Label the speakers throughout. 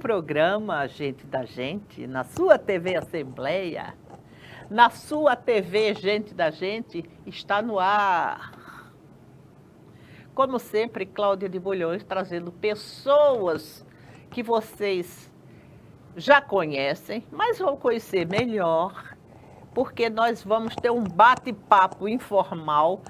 Speaker 1: programa Gente da Gente, na sua TV Assembleia, na sua TV Gente da Gente, está no ar. Como sempre, Cláudia de Bulhões trazendo pessoas que vocês já conhecem, mas vão conhecer melhor, porque nós vamos ter um bate-papo informal,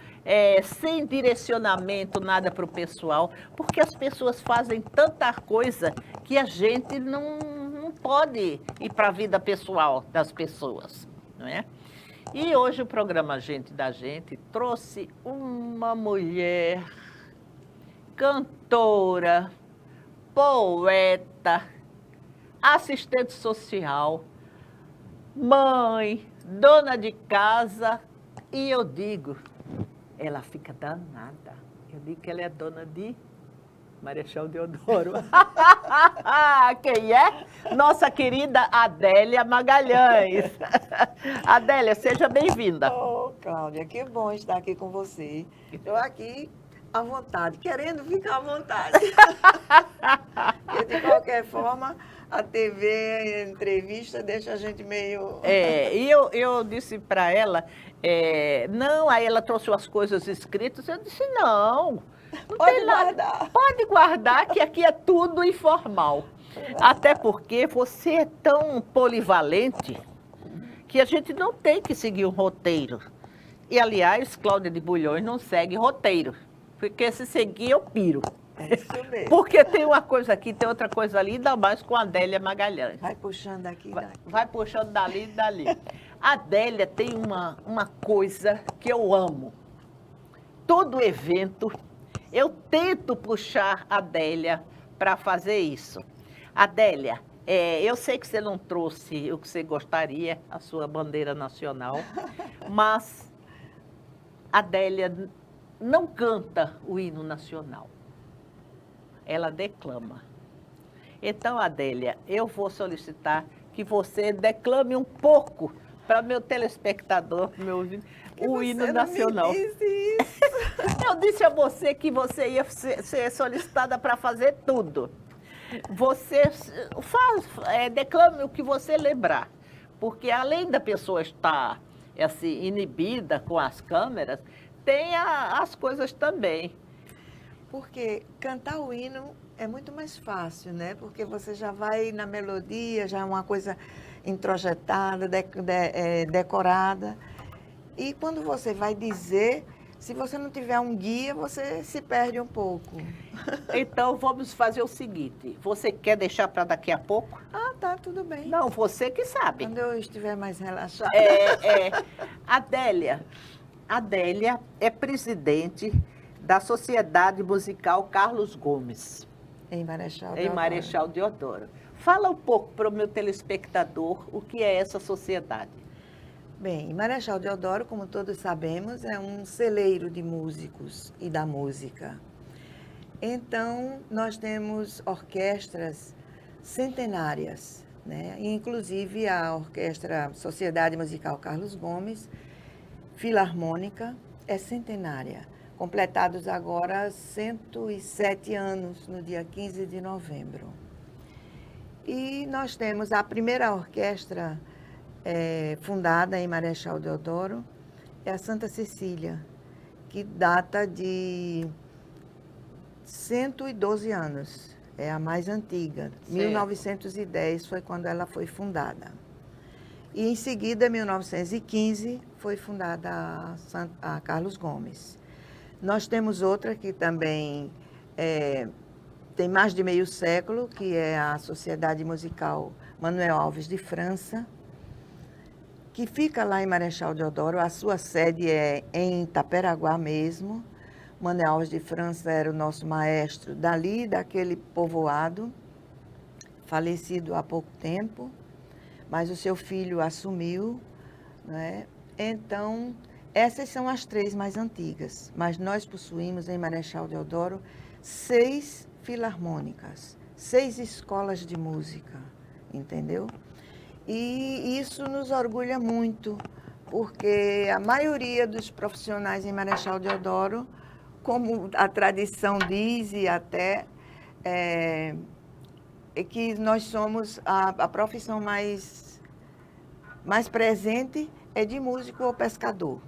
Speaker 1: sem direcionamento, nada para o pessoal, porque as pessoas fazem tanta coisa que a gente não pode ir para a vida pessoal das pessoas, não é? E hoje o programa Gente da Gente trouxe uma mulher cantora, poeta, assistente social, mãe, dona de casa, e eu digo, ela fica danada. Eu digo que ela é dona de Marechal Deodoro. Quem é? Nossa querida Adélia Magalhães. Adélia, seja bem-vinda.
Speaker 2: Oh, Cláudia, que bom estar aqui com você. Estou aqui à vontade, querendo ficar à vontade. Porque, de qualquer forma, a TV, a entrevista, deixa a gente meio...
Speaker 1: E eu disse para ela, não, aí ela trouxe as coisas escritas, eu disse, não
Speaker 2: Pode guardar.
Speaker 1: Pode guardar, que aqui é tudo informal. Até porque você é tão polivalente que a gente não tem que seguir um roteiro. E, aliás, Cláudia de Bulhões não segue roteiro, porque se seguir eu piro.
Speaker 2: É isso mesmo.
Speaker 1: Porque tem uma coisa aqui, tem outra coisa ali, ainda mais com a Adélia Magalhães.
Speaker 2: Vai puxando daqui e daqui.
Speaker 1: Vai puxando dali e dali. A Adélia tem uma coisa que eu amo. Todo evento, eu tento puxar a Adélia para fazer isso. Adélia, eu sei que você não trouxe o que você gostaria, a sua bandeira nacional, mas a Adélia não canta o hino nacional. Ela declama. Então, Adélia, eu vou solicitar que você declame um pouco para meu telespectador, o hino nacional.
Speaker 2: Me disse isso.
Speaker 1: Eu disse a você que você ia ser solicitada para fazer tudo. Você declame o que você lembrar, porque além da pessoa estar assim, inibida com as câmeras, tem as coisas também.
Speaker 2: Porque cantar o hino é muito mais fácil, né? Porque você já vai na melodia, já é uma coisa introjetada, decorada. E quando você vai dizer, se você não tiver um guia, você se perde um pouco.
Speaker 1: Então, vamos fazer o seguinte. Você quer deixar para daqui a pouco?
Speaker 2: Ah, tá, tudo bem.
Speaker 1: Não, você que sabe.
Speaker 2: Quando eu estiver mais relaxada.
Speaker 1: Adélia é presidente da Sociedade Musical Carlos Gomes.
Speaker 2: Em Marechal
Speaker 1: Em Marechal Deodoro. Fala um pouco para o meu telespectador o que é essa sociedade.
Speaker 2: Bem, Marechal Deodoro, como todos sabemos, é um celeiro de músicos e da música. Então, nós temos orquestras centenárias, né? Inclusive a Orquestra Sociedade Musical Carlos Gomes, Filarmônica, é centenária. Completados agora 107 anos, no dia 15 de novembro. E nós temos a primeira orquestra fundada em Marechal Deodoro, é a Santa Cecília, que data de 112 anos, é a mais antiga. Certo. 1910 foi quando ela foi fundada. E em seguida, em 1915, foi fundada a Carlos Gomes. Nós temos outra que também tem mais de meio século, que é a Sociedade Musical Manuel Alves de França, que fica lá em Marechal Deodoro. A sua sede é em Itaperaguá mesmo. Manuel Alves de França era o nosso maestro dali, daquele povoado, falecido há pouco tempo, mas o seu filho assumiu, né? Então, essas são as três mais antigas, mas nós possuímos em Marechal Deodoro 6 filarmônicas, 6 escolas de música, entendeu? E isso nos orgulha muito, porque a maioria dos profissionais em Marechal Deodoro, como a tradição diz e até que nós somos a profissão mais presente é de músico ou pescador,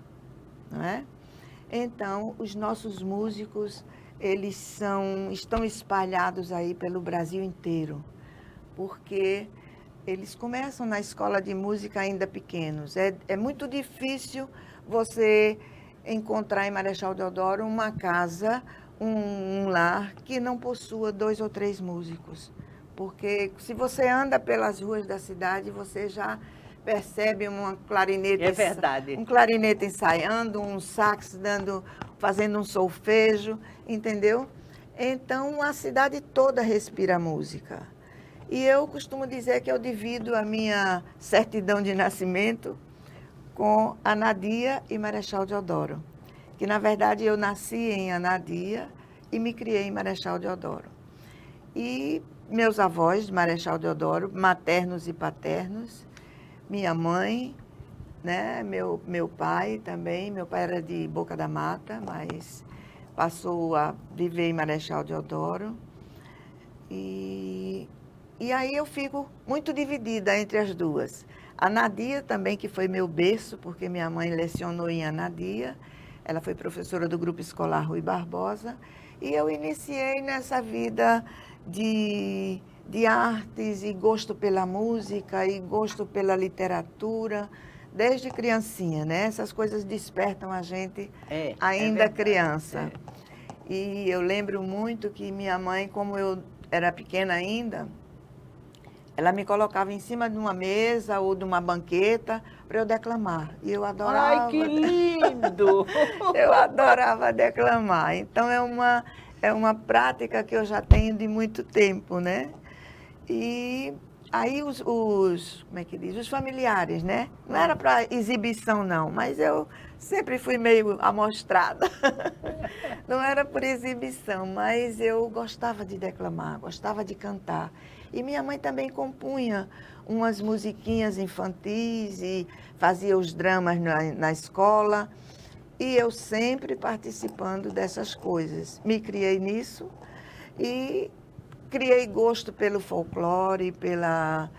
Speaker 2: não é? Então, os nossos músicos, eles estão espalhados aí pelo Brasil inteiro, porque eles começam na escola de música ainda pequenos. É muito difícil você encontrar em Marechal Deodoro uma casa, um lar que não possua 2 ou 3 músicos. Porque se você anda pelas ruas da cidade, você já percebe uma clarinete,
Speaker 1: É verdade.
Speaker 2: um clarinete ensaiando, um sax fazendo um solfejo, entendeu? Então a cidade toda respira música. E eu costumo dizer que eu divido a minha certidão de nascimento com Anadia e Marechal Deodoro. Que na verdade eu nasci em Anadia e me criei em Marechal Deodoro. E meus avós, Marechal Deodoro, maternos e paternos, minha mãe, né, meu pai também. Meu pai era de Boca da Mata, mas passou a viver em Marechal Deodoro. E aí eu fico muito dividida entre as duas. Anadia também, que foi meu berço, porque minha mãe lecionou em Anadia. Ela foi professora do Grupo Escolar Rui Barbosa. E eu iniciei nessa vida de artes e gosto pela música e gosto pela literatura, desde criancinha, né? Essas coisas despertam a gente ainda criança. E eu lembro muito que minha mãe, como eu era pequena ainda, ela me colocava em cima de uma mesa ou de uma banqueta para eu declamar. E eu adorava.
Speaker 1: Ai, que lindo!
Speaker 2: Eu adorava declamar. Então é uma prática que eu já tenho de muito tempo, né? E aí como é que diz? Os familiares, né? Não era para exibição, não, mas eu sempre fui meio amostrada. Não era por exibição, mas eu gostava de declamar, gostava de cantar. E minha mãe também compunha umas musiquinhas infantis e fazia os dramas na escola. E eu sempre participando dessas coisas. Me criei nisso e criei gosto pelo folclore, pela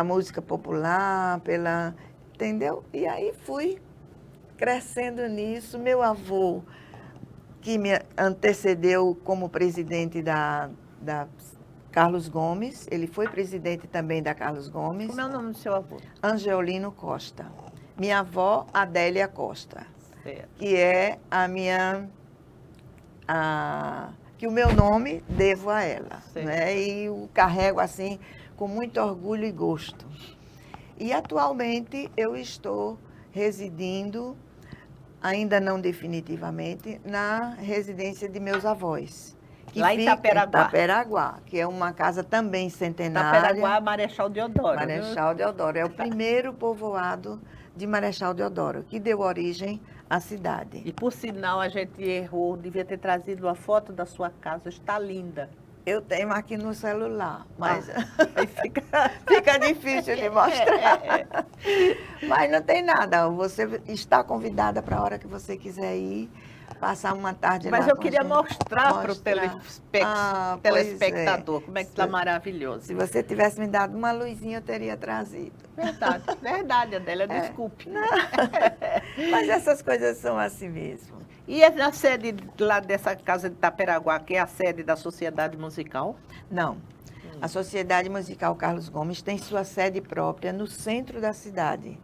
Speaker 2: música popular, entendeu? E aí fui crescendo nisso. Meu avô, que me antecedeu como presidente da Carlos Gomes, ele foi presidente também da Carlos Gomes.
Speaker 1: Como é o nome do seu avô?
Speaker 2: Angelino Costa. Minha avó, Adélia Costa.
Speaker 1: Certo.
Speaker 2: Que é que o meu nome devo a ela, né? E o carrego assim com muito orgulho e gosto. E atualmente eu estou residindo, ainda não definitivamente, na residência de meus avós. Que
Speaker 1: lá em Itaperaguá.
Speaker 2: Itaperaguá, que é uma casa também centenária.
Speaker 1: Itaperaguá, Marechal Deodoro.
Speaker 2: Marechal Deodoro. É o primeiro povoado de Marechal Deodoro, que deu origem à cidade.
Speaker 1: E por sinal, a gente errou, devia ter trazido uma foto da sua casa, está linda.
Speaker 2: Eu tenho aqui no celular, mas
Speaker 1: aí fica
Speaker 2: difícil de mostrar. Mas não tem nada, você está convidada para a hora que você quiser ir, passar uma tarde lá.
Speaker 1: Mas eu queria mostrar para o telespectador como é que está maravilhoso.
Speaker 2: Se você tivesse me dado uma luzinha, eu teria trazido.
Speaker 1: Verdade, Adélia, desculpe.
Speaker 2: Mas essas coisas são assim mesmo.
Speaker 1: E é na sede lá dessa casa de Itaperaguá, que é a sede da Sociedade Musical?
Speaker 2: Não. A Sociedade Musical Carlos Gomes tem sua sede própria no centro da cidade,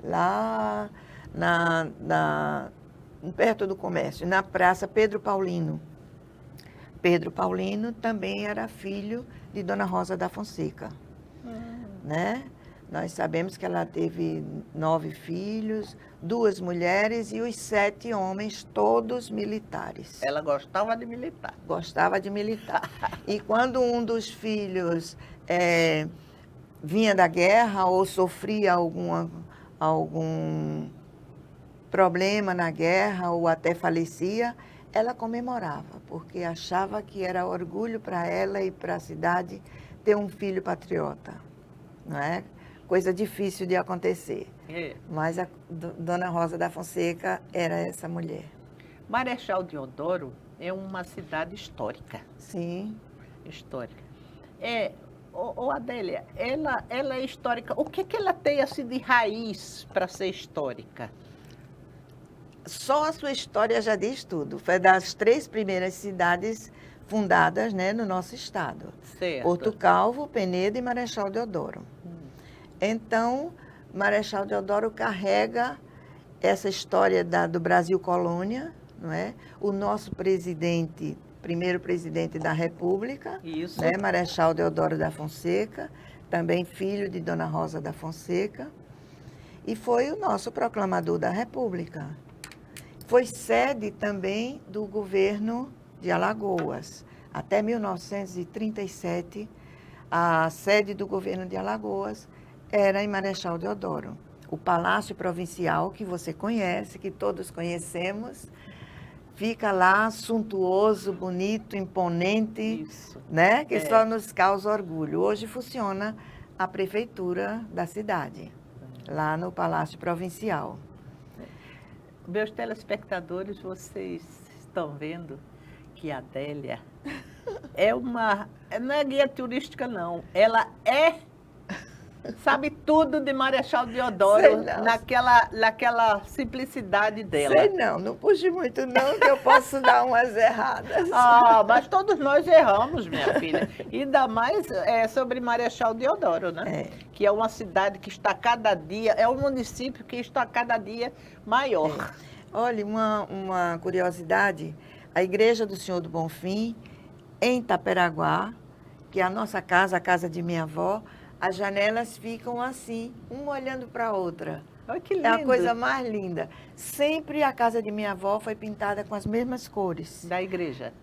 Speaker 2: lá perto do comércio, na Praça Pedro Paulino. Pedro Paulino também era filho de Dona Rosa da Fonseca, né? Nós sabemos que ela teve 9 filhos, 2 mulheres e os 7 homens, todos militares.
Speaker 1: Ela gostava de militar.
Speaker 2: Gostava de militar. E quando um dos filhos vinha da guerra ou sofria algum problema na guerra ou até falecia, ela comemorava, porque achava que era orgulho para ela e para a cidade ter um filho patriota, não é? Coisa difícil de acontecer. Mas a Dona Rosa da Fonseca era essa mulher.
Speaker 1: Marechal Deodoro é uma cidade histórica.
Speaker 2: Sim.
Speaker 1: Histórica. Adélia, ela é histórica. O que ela tem assim de raiz para ser histórica?
Speaker 2: Só a sua história já diz tudo. Foi das 3 primeiras cidades fundadas, né, no nosso estado.
Speaker 1: Certo.
Speaker 2: Porto Calvo, Penedo e Marechal Deodoro. Então, Marechal Deodoro carrega essa história do Brasil colônia, não é? O nosso presidente, primeiro presidente da República,
Speaker 1: Isso.
Speaker 2: né, Marechal Deodoro da Fonseca, também filho de Dona Rosa da Fonseca, e foi o nosso proclamador da República. Foi sede também do governo de Alagoas. Até 1937, a sede do governo de Alagoas era em Marechal Deodoro. O Palácio Provincial, que você conhece, que todos conhecemos, fica lá suntuoso, bonito, imponente,
Speaker 1: Isso.
Speaker 2: né? Que só nos causa orgulho. Hoje funciona a prefeitura da cidade, lá no Palácio Provincial.
Speaker 1: Meus telespectadores, vocês estão vendo que a Adélia não é guia turística, não. Ela sabe tudo de Marechal Deodoro, naquela simplicidade dela.
Speaker 2: Sei não puxe muito não, que eu posso dar umas erradas.
Speaker 1: Mas todos nós erramos, minha filha. Ainda mais sobre Marechal Deodoro, né? Que é uma cidade que está cada dia, é um município que está cada dia maior.
Speaker 2: Olha, uma curiosidade, a Igreja do Senhor do Bonfim, em Taperaguá, que é a nossa casa, a casa de minha avó, as janelas ficam assim, uma olhando para a outra.
Speaker 1: Olha que lindo.
Speaker 2: É a coisa mais linda. Sempre a casa de minha avó foi pintada com as mesmas cores.
Speaker 1: Da igreja?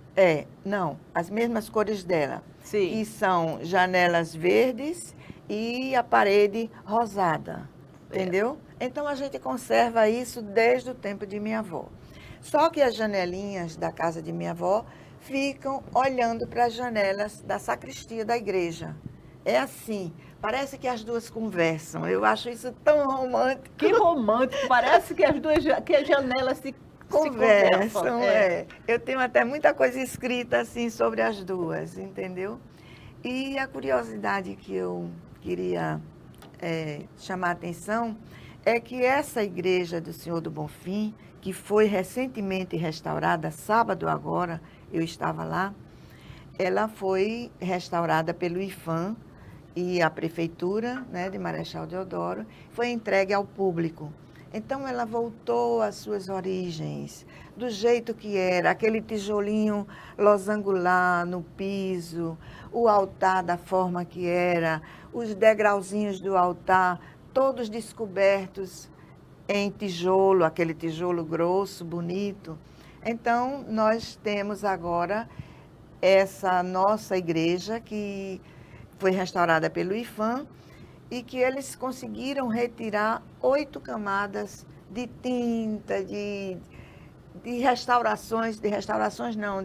Speaker 2: Não, as mesmas cores dela.
Speaker 1: Sim.
Speaker 2: Que são janelas verdes e a parede rosada. Entendeu? Então a gente conserva isso desde o tempo de minha avó. Só que as janelinhas da casa de minha avó ficam olhando para as janelas da sacristia da igreja. É assim, parece que as duas conversam. Eu acho isso tão romântico.
Speaker 1: Que romântico, parece que as janelas se conversam.
Speaker 2: Eu tenho até muita coisa escrita assim sobre as duas, entendeu? E a curiosidade que eu queria chamar a atenção é que essa igreja do Senhor do Bonfim, que foi recentemente restaurada, sábado agora, eu estava lá, ela foi restaurada pelo IFAM e a prefeitura, né, de Marechal Deodoro, foi entregue ao público. Então ela voltou às suas origens, do jeito que era, aquele tijolinho losangular no piso, o altar da forma que era, os degrauzinhos do altar, todos descobertos em tijolo, aquele tijolo grosso, bonito. Então, nós temos agora essa nossa igreja que foi restaurada pelo IFAM e que eles conseguiram retirar 8 camadas de tinta, de restaurações não,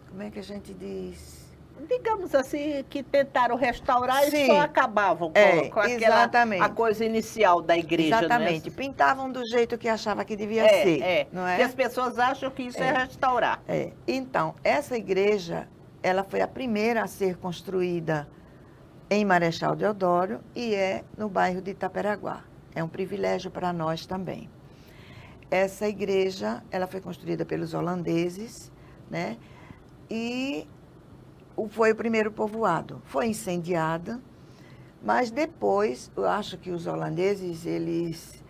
Speaker 2: como é que a gente diz?
Speaker 1: Digamos assim, que tentaram restaurar
Speaker 2: Sim.
Speaker 1: E só acabavam com a coisa inicial da igreja.
Speaker 2: Exatamente.
Speaker 1: Né?
Speaker 2: Pintavam do jeito que achava que devia ser. Não é?
Speaker 1: E as pessoas acham que isso é restaurar.
Speaker 2: Então, essa igreja, ela foi a primeira a ser construída em Marechal Deodoro e no bairro de Itaperaguá. É um privilégio para nós também. Essa igreja, ela foi construída pelos holandeses, né? E foi o primeiro povoado. Foi incendiada, mas depois, eu acho que os holandeses, eles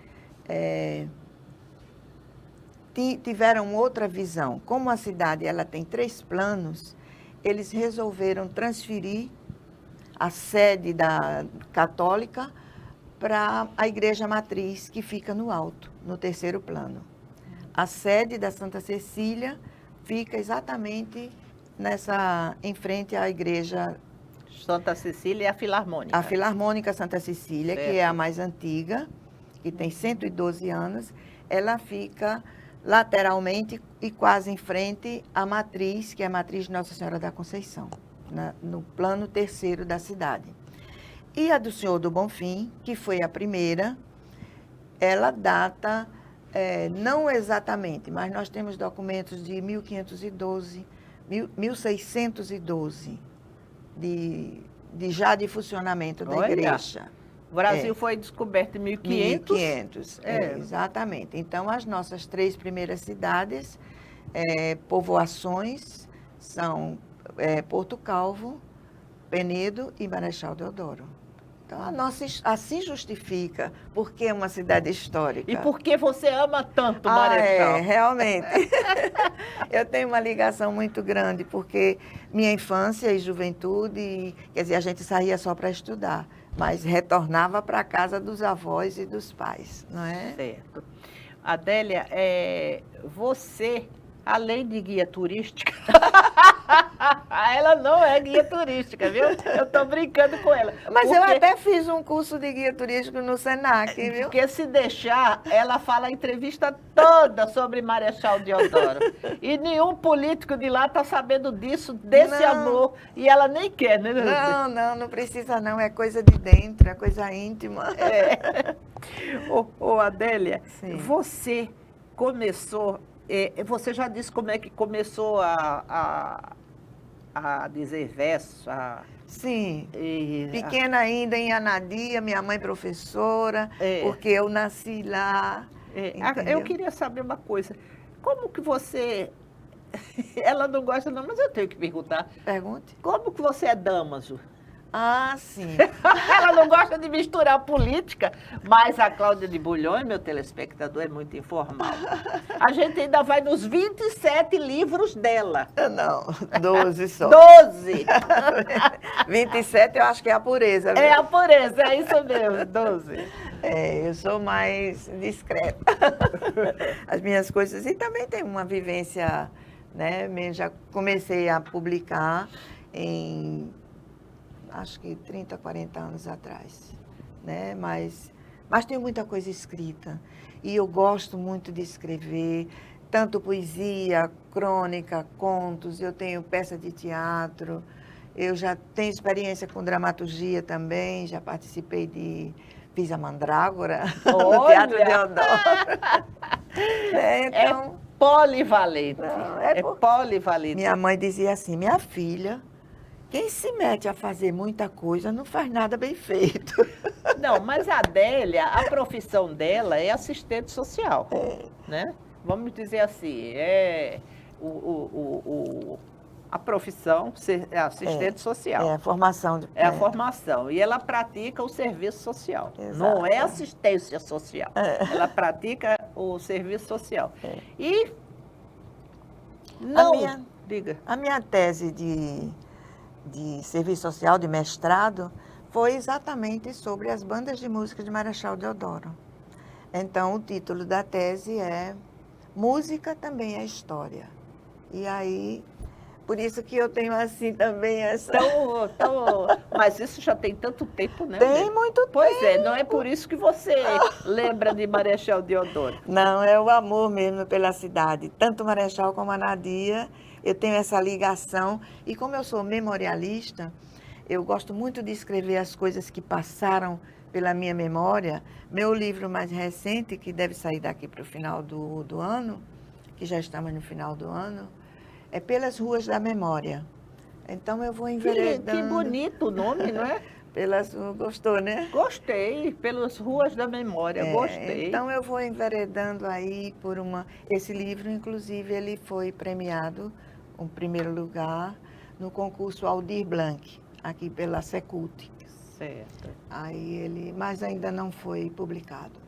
Speaker 2: tiveram outra visão. Como a cidade ela tem 3 planos, eles resolveram transferir a sede da católica para a igreja matriz, que fica no alto, no 3º plano. A sede da Santa Cecília fica exatamente em frente à igreja
Speaker 1: Santa Cecília e a Filarmônica.
Speaker 2: A Filarmônica Santa Cecília, certo, que é a mais antiga, que tem 112 anos, ela fica lateralmente e quase em frente à matriz, que é a matriz de Nossa Senhora da Conceição, no plano 3º da cidade. E a do Senhor do Bonfim, que foi a primeira, ela data, não exatamente, mas nós temos documentos de 1512, 1612, de funcionamento da
Speaker 1: Olha,
Speaker 2: igreja.
Speaker 1: O Brasil foi descoberto em 1500.
Speaker 2: 1500, exatamente. Então, as nossas 3 primeiras cidades, povoações, são Porto Calvo, Penedo e Marechal Deodoro. Então, assim justifica porque é uma cidade histórica.
Speaker 1: E por que você ama tanto Marechal?
Speaker 2: Realmente. Eu tenho uma ligação muito grande, porque minha infância e juventude, quer dizer, a gente saía só para estudar, mas retornava para a casa dos avós e dos pais, não é?
Speaker 1: Certo. Adélia, você, além de guia turística, ela não é guia turística, viu? Eu estou brincando com ela.
Speaker 2: Mas eu até fiz um curso de guia turístico no Senac, viu?
Speaker 1: Porque se deixar, ela fala a entrevista toda sobre Marechal Deodoro. E nenhum político de lá está sabendo disso, desse amor. E ela nem quer, né?
Speaker 2: Não precisa não, é coisa de dentro, é coisa íntima.
Speaker 1: Ô, Adélia,
Speaker 2: Sim.
Speaker 1: você começou, você já disse como é que começou a dizer verso,
Speaker 2: Sim, pequena ainda em Anadia, minha mãe professora, porque eu nasci lá.
Speaker 1: Eu queria saber uma coisa, como que você, ela não gosta não, mas eu tenho que perguntar.
Speaker 2: Pergunte.
Speaker 1: Como que você é Damaso?
Speaker 2: Ah, sim.
Speaker 1: Ela não gosta de misturar política, mas a Cláudia de Bulhões, meu telespectador, é muito informal. A gente ainda vai nos 27 livros dela.
Speaker 2: Não, 12 só.
Speaker 1: 12!
Speaker 2: 27 eu acho que é a pureza. Viu?
Speaker 1: É a pureza, é isso mesmo, 12.
Speaker 2: Eu sou mais discreta. As minhas coisas. E também tenho uma vivência, né? Já comecei a publicar em, acho que 30, 40 anos atrás, né? Mas tenho muita coisa escrita. E eu gosto muito de escrever, tanto poesia, crônica, contos, eu tenho peça de teatro, eu já tenho experiência com dramaturgia também, já participei fiz a Mandrágora no Teatro Deodoro.
Speaker 1: Então, polivalente. Polivalente.
Speaker 2: Minha mãe dizia assim, minha filha, quem se mete a fazer muita coisa não faz nada bem feito.
Speaker 1: Não, mas a Adélia, a profissão dela é assistente social, né? Vamos dizer assim, a profissão é assistente social.
Speaker 2: É a formação.
Speaker 1: É a formação. E ela pratica o serviço social.
Speaker 2: Exato.
Speaker 1: Não é assistência social. Ela pratica o serviço social. E não... Diga.
Speaker 2: A minha tese de serviço social, de mestrado, foi exatamente sobre as bandas de música de Marechal Deodoro. Então, o título da tese é Música também é História. E aí, por isso que eu tenho assim também essa...
Speaker 1: Mas isso já tem tanto tempo, né?
Speaker 2: Tem muito tempo.
Speaker 1: Pois é, não é por isso que você lembra de Marechal Deodoro.
Speaker 2: Não, é o amor mesmo pela cidade. Tanto Marechal como Anadia, eu tenho essa ligação. E como eu sou memorialista, eu gosto muito de escrever as coisas que passaram pela minha memória. Meu livro mais recente, que deve sair daqui para o final do ano, que já estamos no final do ano, é Pelas Ruas da Memória. Então eu vou enveredando.
Speaker 1: Que bonito o nome, não é?
Speaker 2: Gostou, né?
Speaker 1: Gostei, Pelas Ruas da Memória, gostei.
Speaker 2: Então eu vou enveredando aí por Esse livro, inclusive, ele foi premiado, em primeiro lugar, no concurso Aldir Blanc, aqui pela Secult.
Speaker 1: Certo.
Speaker 2: Mas ainda não foi publicado.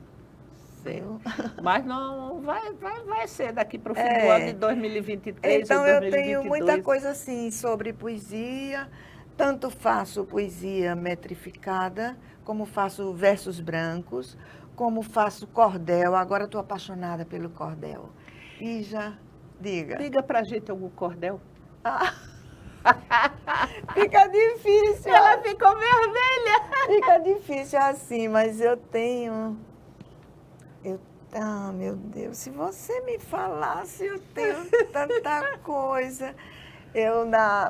Speaker 1: Certo. Mas não vai ser daqui para o fim do ano de 2023
Speaker 2: então,
Speaker 1: ou 2022.
Speaker 2: Eu tenho muita coisa assim sobre poesia. Tanto faço poesia metrificada, como faço versos brancos, como faço cordel. Agora estou apaixonada pelo cordel. E diga.
Speaker 1: Diga pra gente algum cordel.
Speaker 2: Fica difícil.
Speaker 1: Ela ficou vermelha.
Speaker 2: Fica difícil assim, mas eu tenho... meu Deus, se você me falasse, eu tenho tanta coisa.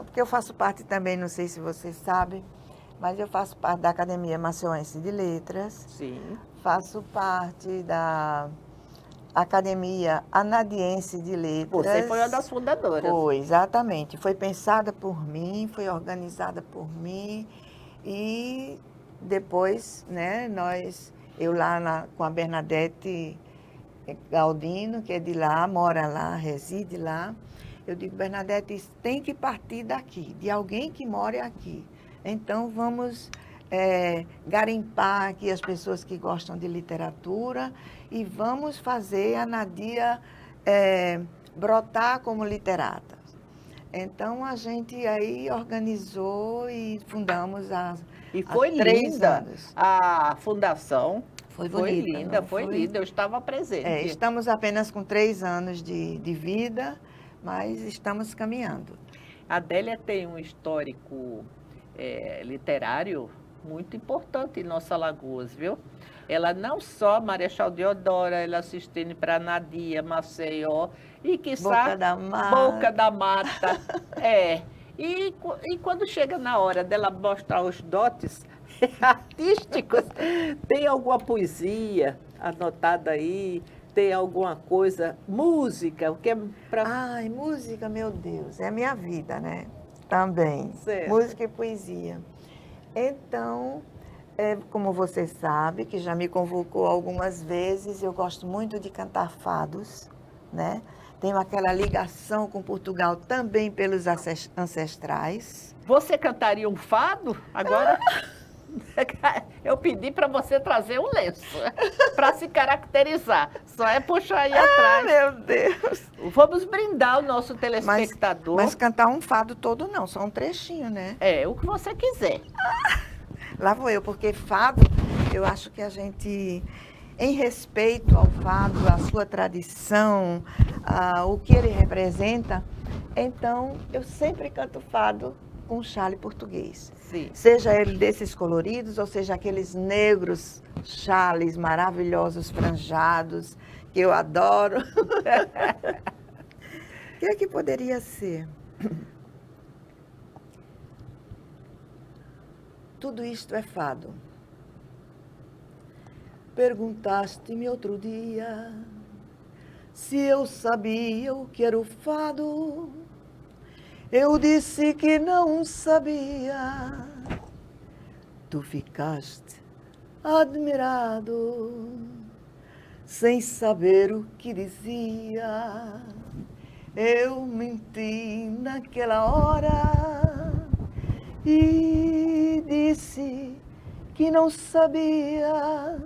Speaker 2: Porque eu faço parte também, não sei se você sabe, mas eu faço parte da Academia Maceuense de Letras.
Speaker 1: Sim.
Speaker 2: Faço parte Academia Anadiense de Letras.
Speaker 1: Você foi uma das fundadoras.
Speaker 2: Foi, exatamente. Foi pensada por mim, foi organizada por mim e depois, né, eu lá com a Bernadette Galdino, que é de lá, mora lá, reside lá, eu digo, Bernadette, isso tem que partir daqui, de alguém que mora aqui. Então, vamos garimpar aqui as pessoas que gostam de literatura e vamos fazer a Nadia brotar como literata. Então, a gente aí organizou e fundamos
Speaker 1: E foi linda a fundação.
Speaker 2: Foi bonita.
Speaker 1: Foi linda, eu estava presente.
Speaker 2: Estamos apenas com 3 anos de vida, mas estamos caminhando.
Speaker 1: A Adélia tem um histórico literário muito importante em nossa Alagoas, viu? Ela não só Marechal Deodoro, ela assistente para Nadia, Maceió, e quiçá Boca da Mata. E quando chega na hora dela mostrar os dotes artísticos, tem alguma poesia anotada aí? Tem alguma coisa? Música? O que é pra...
Speaker 2: Ai, música, meu Deus, é a minha vida, né? Também.
Speaker 1: Certo.
Speaker 2: Música e poesia. Então, como você sabe, que já me convocou algumas vezes, eu gosto muito de cantar fados, né? Tenho aquela ligação com Portugal também pelos ancestrais.
Speaker 1: Você cantaria um fado agora? Eu pedi para você trazer um lenço para se caracterizar. Só é puxar aí atrás.
Speaker 2: Meu Deus!
Speaker 1: Vamos brindar o nosso telespectador.
Speaker 2: Mas cantar um fado todo não, só um trechinho, né?
Speaker 1: O que você quiser.
Speaker 2: Lá vou eu, porque fado, eu acho que a gente, em respeito ao fado, à sua tradição, o que ele representa, então eu sempre canto fado com chale português.
Speaker 1: Sim.
Speaker 2: Seja ele desses coloridos, ou seja aqueles negros chales maravilhosos, franjados, que eu adoro. O que é que poderia ser? Tudo isto é fado. Perguntaste-me outro dia se eu sabia o que era o fado. Eu disse que não sabia. Tu ficaste admirado, sem saber o que dizia. Eu menti naquela hora e disse que não sabia,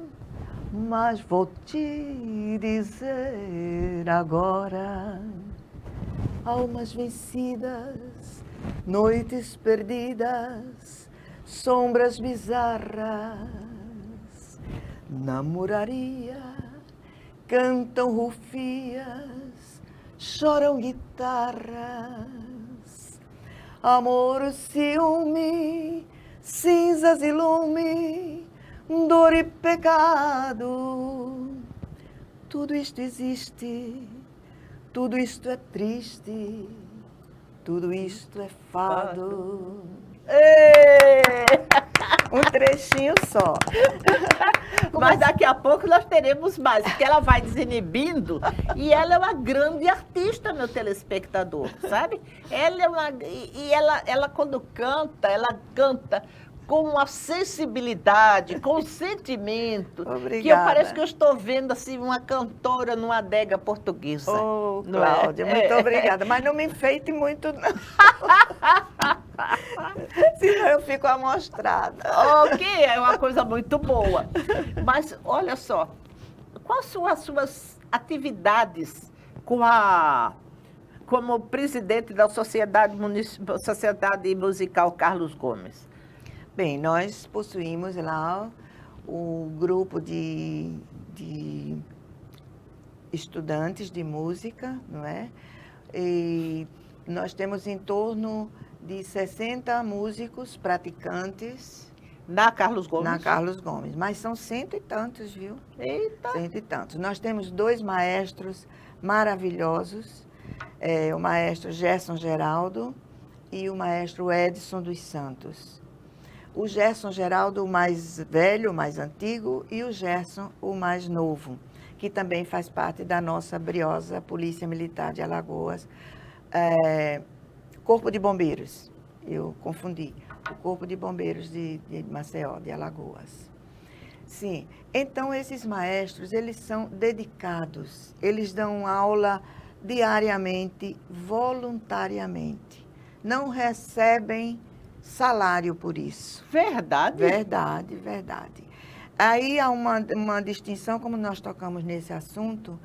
Speaker 2: mas vou te dizer agora. Almas vencidas, noites perdidas, sombras bizarras, na muraria cantam rufias, choram guitarras, amor, ciúme, cinzas e lume, dor e pecado, tudo isto existe. Tudo isto é triste, tudo isto é fado. Um trechinho só.
Speaker 1: Mas daqui a pouco nós teremos mais, porque ela vai desinibindo e ela é uma grande artista, meu telespectador, sabe? Ela quando canta, ela canta com uma sensibilidade, com um sentimento.
Speaker 2: Obrigada.
Speaker 1: Que eu parece que eu estou vendo assim uma cantora numa adega portuguesa.
Speaker 2: Oh, Cláudia, muito obrigada. Mas não me enfeite muito, não. Senão eu fico amostrada.
Speaker 1: Ok, é uma coisa muito boa. Mas, olha só, quais são as suas atividades como presidente da Sociedade Musical Carlos Gomes?
Speaker 2: Bem, nós possuímos lá o grupo de estudantes de música, não é? E nós temos em torno de 60 músicos praticantes.
Speaker 1: Na Carlos Gomes?
Speaker 2: Na Carlos Gomes, mas são 100 e tantos, viu?
Speaker 1: Eita!
Speaker 2: 100 e tantos. Nós temos 2 maestros maravilhosos, o maestro Gerson Geraldo e o maestro Edson dos Santos. O Gerson Geraldo, o mais velho, o mais antigo, e o Gerson, o mais novo, que também faz parte da nossa briosa Polícia Militar de Alagoas. Corpo de Bombeiros, eu confundi, o Corpo de Bombeiros de Maceió, de Alagoas. Sim, então esses maestros, eles são dedicados, eles dão aula diariamente, voluntariamente, não recebem salário por isso.
Speaker 1: Verdade?
Speaker 2: Verdade, verdade. Aí há uma distinção, como nós tocamos nesse assunto,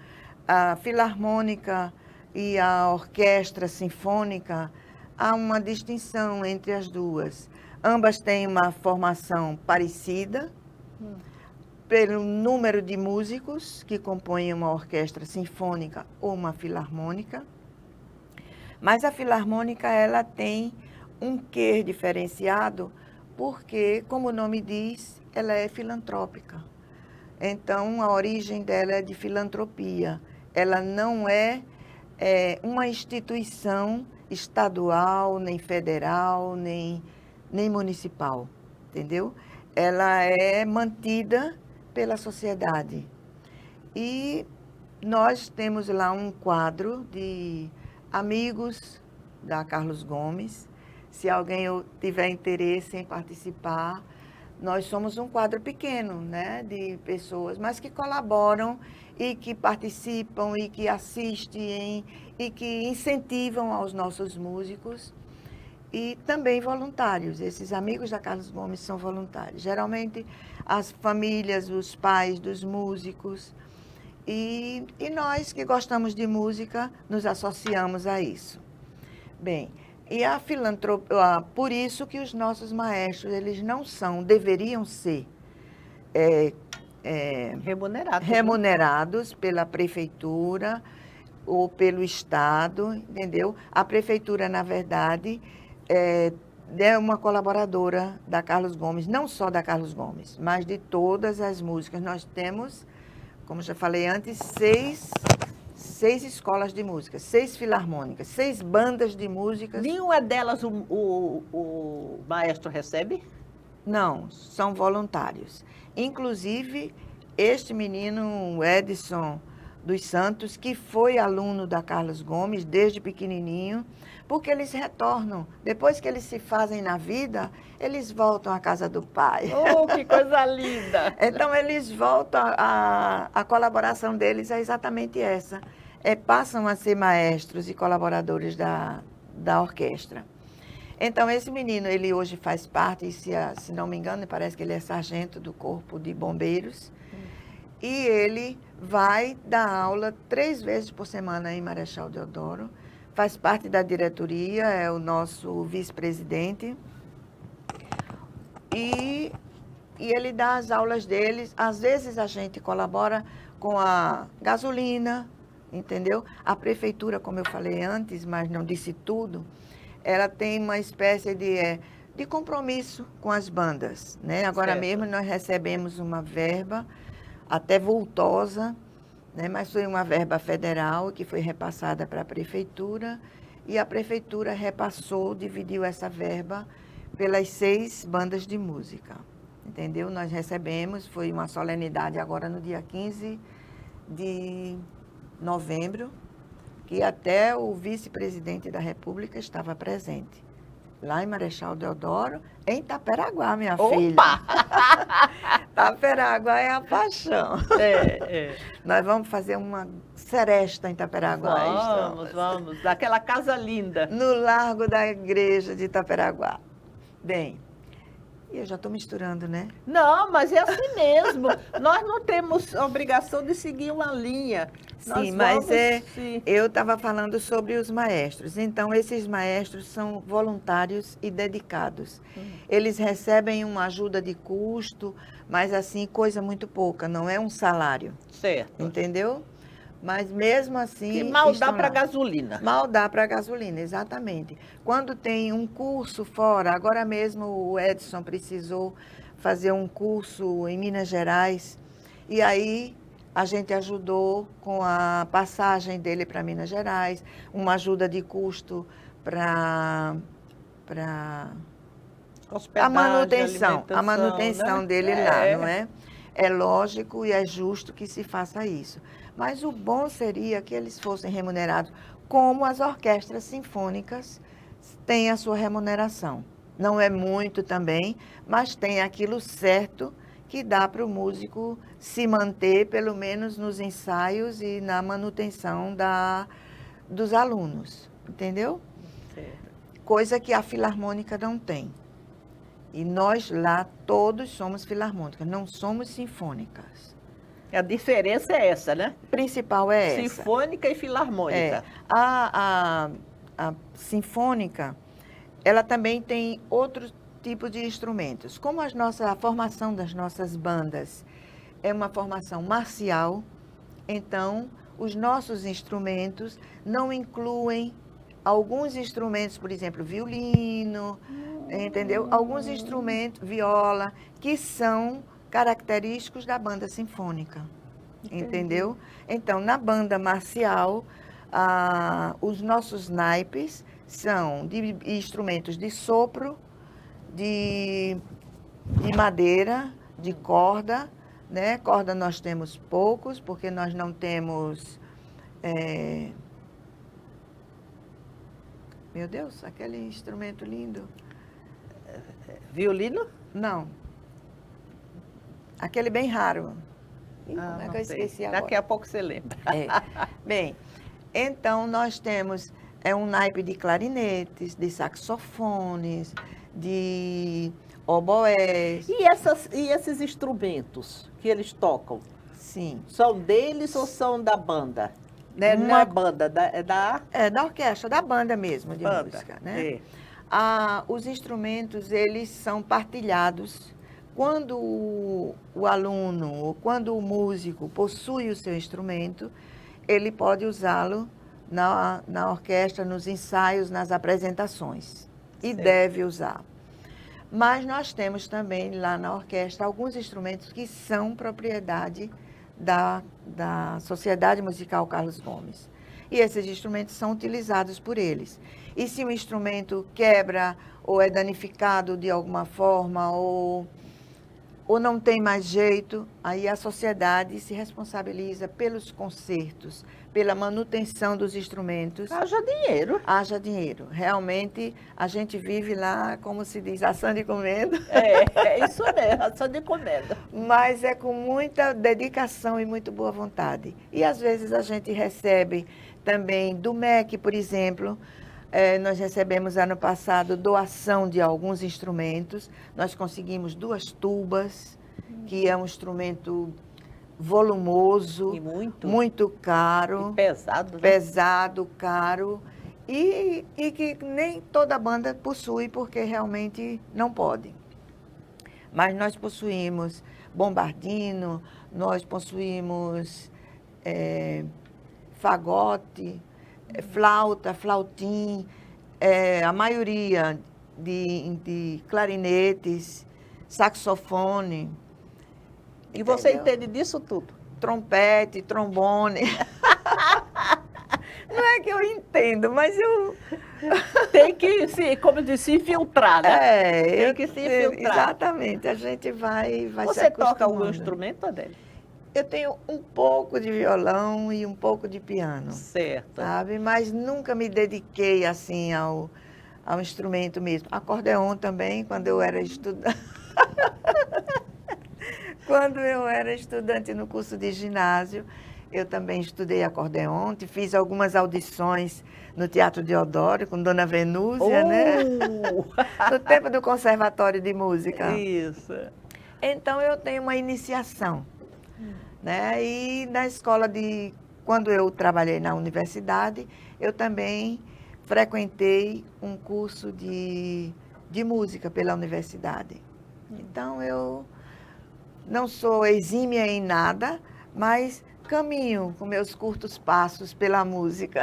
Speaker 2: a filarmônica e a orquestra sinfônica, há uma distinção entre as duas. Ambas têm uma formação parecida, pelo número de músicos que compõem uma orquestra sinfônica ou uma filarmônica, mas a filarmônica ela tem um quê diferenciado, porque, como o nome diz, ela é filantrópica. Então, a origem dela é de filantropia. Ela não é uma instituição estadual, nem federal, nem municipal, entendeu? Ela é mantida pela sociedade. E nós temos lá um quadro de amigos da Carlos Gomes. Se alguém tiver interesse em participar, nós somos um quadro pequeno, né, de pessoas, mas que colaboram e que participam e que assistem e que incentivam aos nossos músicos e também voluntários. Esses amigos da Carlos Gomes são voluntários. Geralmente as famílias, os pais dos músicos e nós que gostamos de música nos associamos a isso. Bem, e a filantropia, por isso que os nossos maestros, eles não são, deveriam ser remunerados pela prefeitura ou pelo Estado, entendeu? A prefeitura, na verdade, é uma colaboradora da Carlos Gomes, não só da Carlos Gomes, mas de todas as músicas. Nós temos, como já falei antes, seis escolas de música, 6 filarmônicas, 6 bandas de músicas.
Speaker 1: Nenhuma delas o maestro recebe?
Speaker 2: Não, são voluntários. Inclusive, este menino, o Edson dos Santos, que foi aluno da Carlos Gomes desde pequenininho, porque eles retornam. Depois que eles se fazem na vida, eles voltam à casa do pai.
Speaker 1: Oh, que coisa linda!
Speaker 2: Então, eles voltam, a colaboração deles é exatamente essa. Passam a ser maestros e colaboradores da orquestra. Então, esse menino, ele hoje faz parte, se não me engano, parece que ele é sargento do Corpo de Bombeiros, e ele vai dar aula 3 vezes por semana em Marechal Deodoro, faz parte da diretoria, é o nosso vice-presidente, e ele dá as aulas deles. Às vezes a gente colabora com a gasolina, entendeu? A prefeitura, como eu falei antes, mas não disse tudo, ela tem uma espécie de compromisso com as bandas, né? Agora
Speaker 1: certo.
Speaker 2: Mesmo nós recebemos uma verba, até vultosa, né? Mas foi uma verba federal que foi repassada para a prefeitura, e a prefeitura repassou, dividiu essa verba pelas 6 bandas de música, entendeu? Nós recebemos, foi uma solenidade agora no dia 15 de novembro, que até o vice-presidente da República estava presente, lá em Marechal Deodoro, em Itaperaguá, minha filha. Itaperaguá é a paixão. Nós vamos fazer uma seresta em Itaperaguá.
Speaker 1: Vamos, daquela casa linda.
Speaker 2: No Largo da Igreja de Itaperaguá. Bem, eu já estou misturando, né?
Speaker 1: Não, mas é assim mesmo. Nós não temos obrigação de seguir uma linha.
Speaker 2: Sim, eu estava falando sobre os maestros. Então, esses maestros são voluntários e dedicados. Eles recebem uma ajuda de custo, mas assim, coisa muito pouca, não é um salário.
Speaker 1: Certo.
Speaker 2: Entendeu? Mas mesmo assim...
Speaker 1: Que mal dá para gasolina.
Speaker 2: Mal dá para gasolina, exatamente. Quando tem um curso fora, agora mesmo o Edson precisou fazer um curso em Minas Gerais, e aí a gente ajudou com a passagem dele para Minas Gerais, uma ajuda de custo para a manutenção, né? Dele lá, não é? É lógico e é justo que se faça isso. Mas o bom seria que eles fossem remunerados como as orquestras sinfônicas têm a sua remuneração. Não é muito também, mas tem aquilo certo que dá para o músico se manter, pelo menos nos ensaios e na manutenção dos alunos, entendeu?
Speaker 1: Certo.
Speaker 2: Coisa que a filarmônica não tem. E nós lá todos somos filarmônicas, não somos sinfônicas.
Speaker 1: A diferença é essa, né?
Speaker 2: A principal é essa.
Speaker 1: Sinfônica e filarmônica.
Speaker 2: A sinfônica, ela também tem outro tipo de instrumentos. Como a formação das nossas bandas é uma formação marcial, então os nossos instrumentos não incluem alguns instrumentos, por exemplo, violino, entendeu? Alguns instrumentos, viola, que são característicos da banda sinfônica, entendeu? Então, na banda marcial, os nossos naipes são de instrumentos de sopro, de madeira, de corda, né? Corda nós temos poucos, porque nós não temos... Meu Deus, aquele instrumento lindo.
Speaker 1: Violino?
Speaker 2: Não. Aquele bem raro. Como é
Speaker 1: não
Speaker 2: que eu
Speaker 1: sei.
Speaker 2: esqueci agora?
Speaker 1: Daqui a pouco você lembra.
Speaker 2: Bem, então nós temos um naipe de clarinetes, de saxofones, de oboés.
Speaker 1: E esses instrumentos que eles tocam?
Speaker 2: Sim.
Speaker 1: São deles ou são da banda? Não é banda, é da...
Speaker 2: É, da orquestra, da banda mesmo, de
Speaker 1: banda.
Speaker 2: música, né?
Speaker 1: É.
Speaker 2: Os instrumentos, eles são partilhados. Quando o aluno ou quando o músico possui o seu instrumento, ele pode usá-lo na orquestra, nos ensaios, nas apresentações. E
Speaker 1: Certo.
Speaker 2: deve usar. Mas nós temos também lá na orquestra alguns instrumentos que são propriedade da Sociedade Musical Carlos Gomes. E esses instrumentos são utilizados por eles. E se o instrumento quebra ou é danificado de alguma forma ou não tem mais jeito, aí a sociedade se responsabiliza pelos consertos, pela manutenção dos instrumentos.
Speaker 1: Haja dinheiro.
Speaker 2: Haja dinheiro. Realmente, a gente vive lá, como se diz, assando e comendo.
Speaker 1: É isso mesmo, assando e comendo.
Speaker 2: Mas é com muita dedicação e muito boa vontade. E às vezes a gente recebe também do MEC, por exemplo. Nós recebemos ano passado doação de alguns instrumentos. Nós conseguimos 2 tubas, que é um instrumento volumoso,
Speaker 1: E
Speaker 2: muito caro,
Speaker 1: e pesado, né?
Speaker 2: pesado, caro, e que nem toda banda possui, porque realmente não pode. Mas nós possuímos bombardino, nós possuímos fagote, flauta, flautim, a maioria de clarinetes, saxofone.
Speaker 1: E você
Speaker 2: Entendeu?
Speaker 1: entende disso tudo?
Speaker 2: Trompete, trombone. Não é que eu entendo, mas eu...
Speaker 1: Tem que, como eu disse, se infiltrar, né? Tem que se infiltrar.
Speaker 2: Exatamente, a gente vai se
Speaker 1: Você toca algum
Speaker 2: acostumando.
Speaker 1: instrumento, Adélia?
Speaker 2: Eu tenho um pouco de violão e um pouco de piano,
Speaker 1: Certo.
Speaker 2: sabe? Mas nunca me dediquei assim ao instrumento mesmo. Acordeon também, quando eu era estudante. Quando eu era estudante no curso de ginásio, eu também estudei acordeon, fiz algumas audições no Teatro Deodoro com Dona Venúzia, né? No tempo do Conservatório de Música.
Speaker 1: Isso.
Speaker 2: Então eu tenho uma iniciação, né? E na escola quando eu trabalhei na universidade, eu também frequentei um curso de música pela universidade. Então eu não sou exímia em nada, mas caminho com meus curtos passos pela música.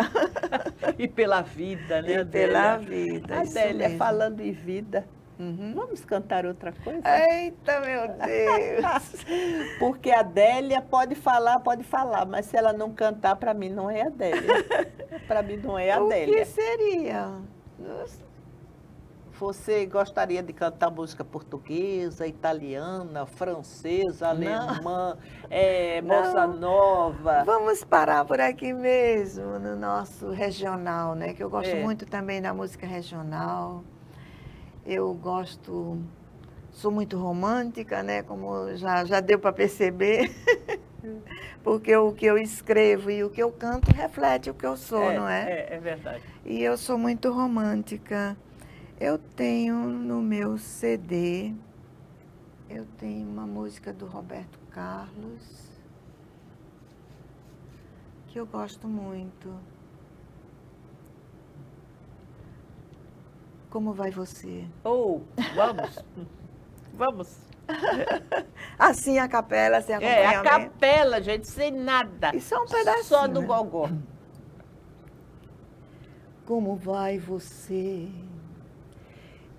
Speaker 1: E pela vida, né,
Speaker 2: E
Speaker 1: Adélia?
Speaker 2: pela vida, isso
Speaker 1: Adélia,
Speaker 2: mesmo.
Speaker 1: falando em vida,
Speaker 2: Uhum.
Speaker 1: vamos cantar outra coisa?
Speaker 2: Eita, meu Deus!
Speaker 1: Porque a Adélia pode falar, mas se ela não cantar, para mim não é Adélia. Para mim não é
Speaker 2: O
Speaker 1: Adélia.
Speaker 2: que seria?
Speaker 1: Você gostaria de cantar música portuguesa, italiana, francesa, alemã, bossa
Speaker 2: Não.
Speaker 1: nova?
Speaker 2: Vamos parar por aqui mesmo, no nosso regional, né? Que eu gosto muito também da música regional. Eu gosto, sou muito romântica, né? Como já deu para perceber. Porque o que eu escrevo e o que eu canto reflete o que eu sou, não é?
Speaker 1: É verdade.
Speaker 2: E eu sou muito romântica. Eu tenho no meu CD, eu tenho uma música do Roberto Carlos, que eu gosto muito. Como vai você?
Speaker 1: Vamos. Vamos.
Speaker 2: Assim a capela, sem acompanhamento.
Speaker 1: A capela, gente, sem nada.
Speaker 2: E só um pedacinho,
Speaker 1: só do
Speaker 2: né?
Speaker 1: gogó.
Speaker 2: Como vai você?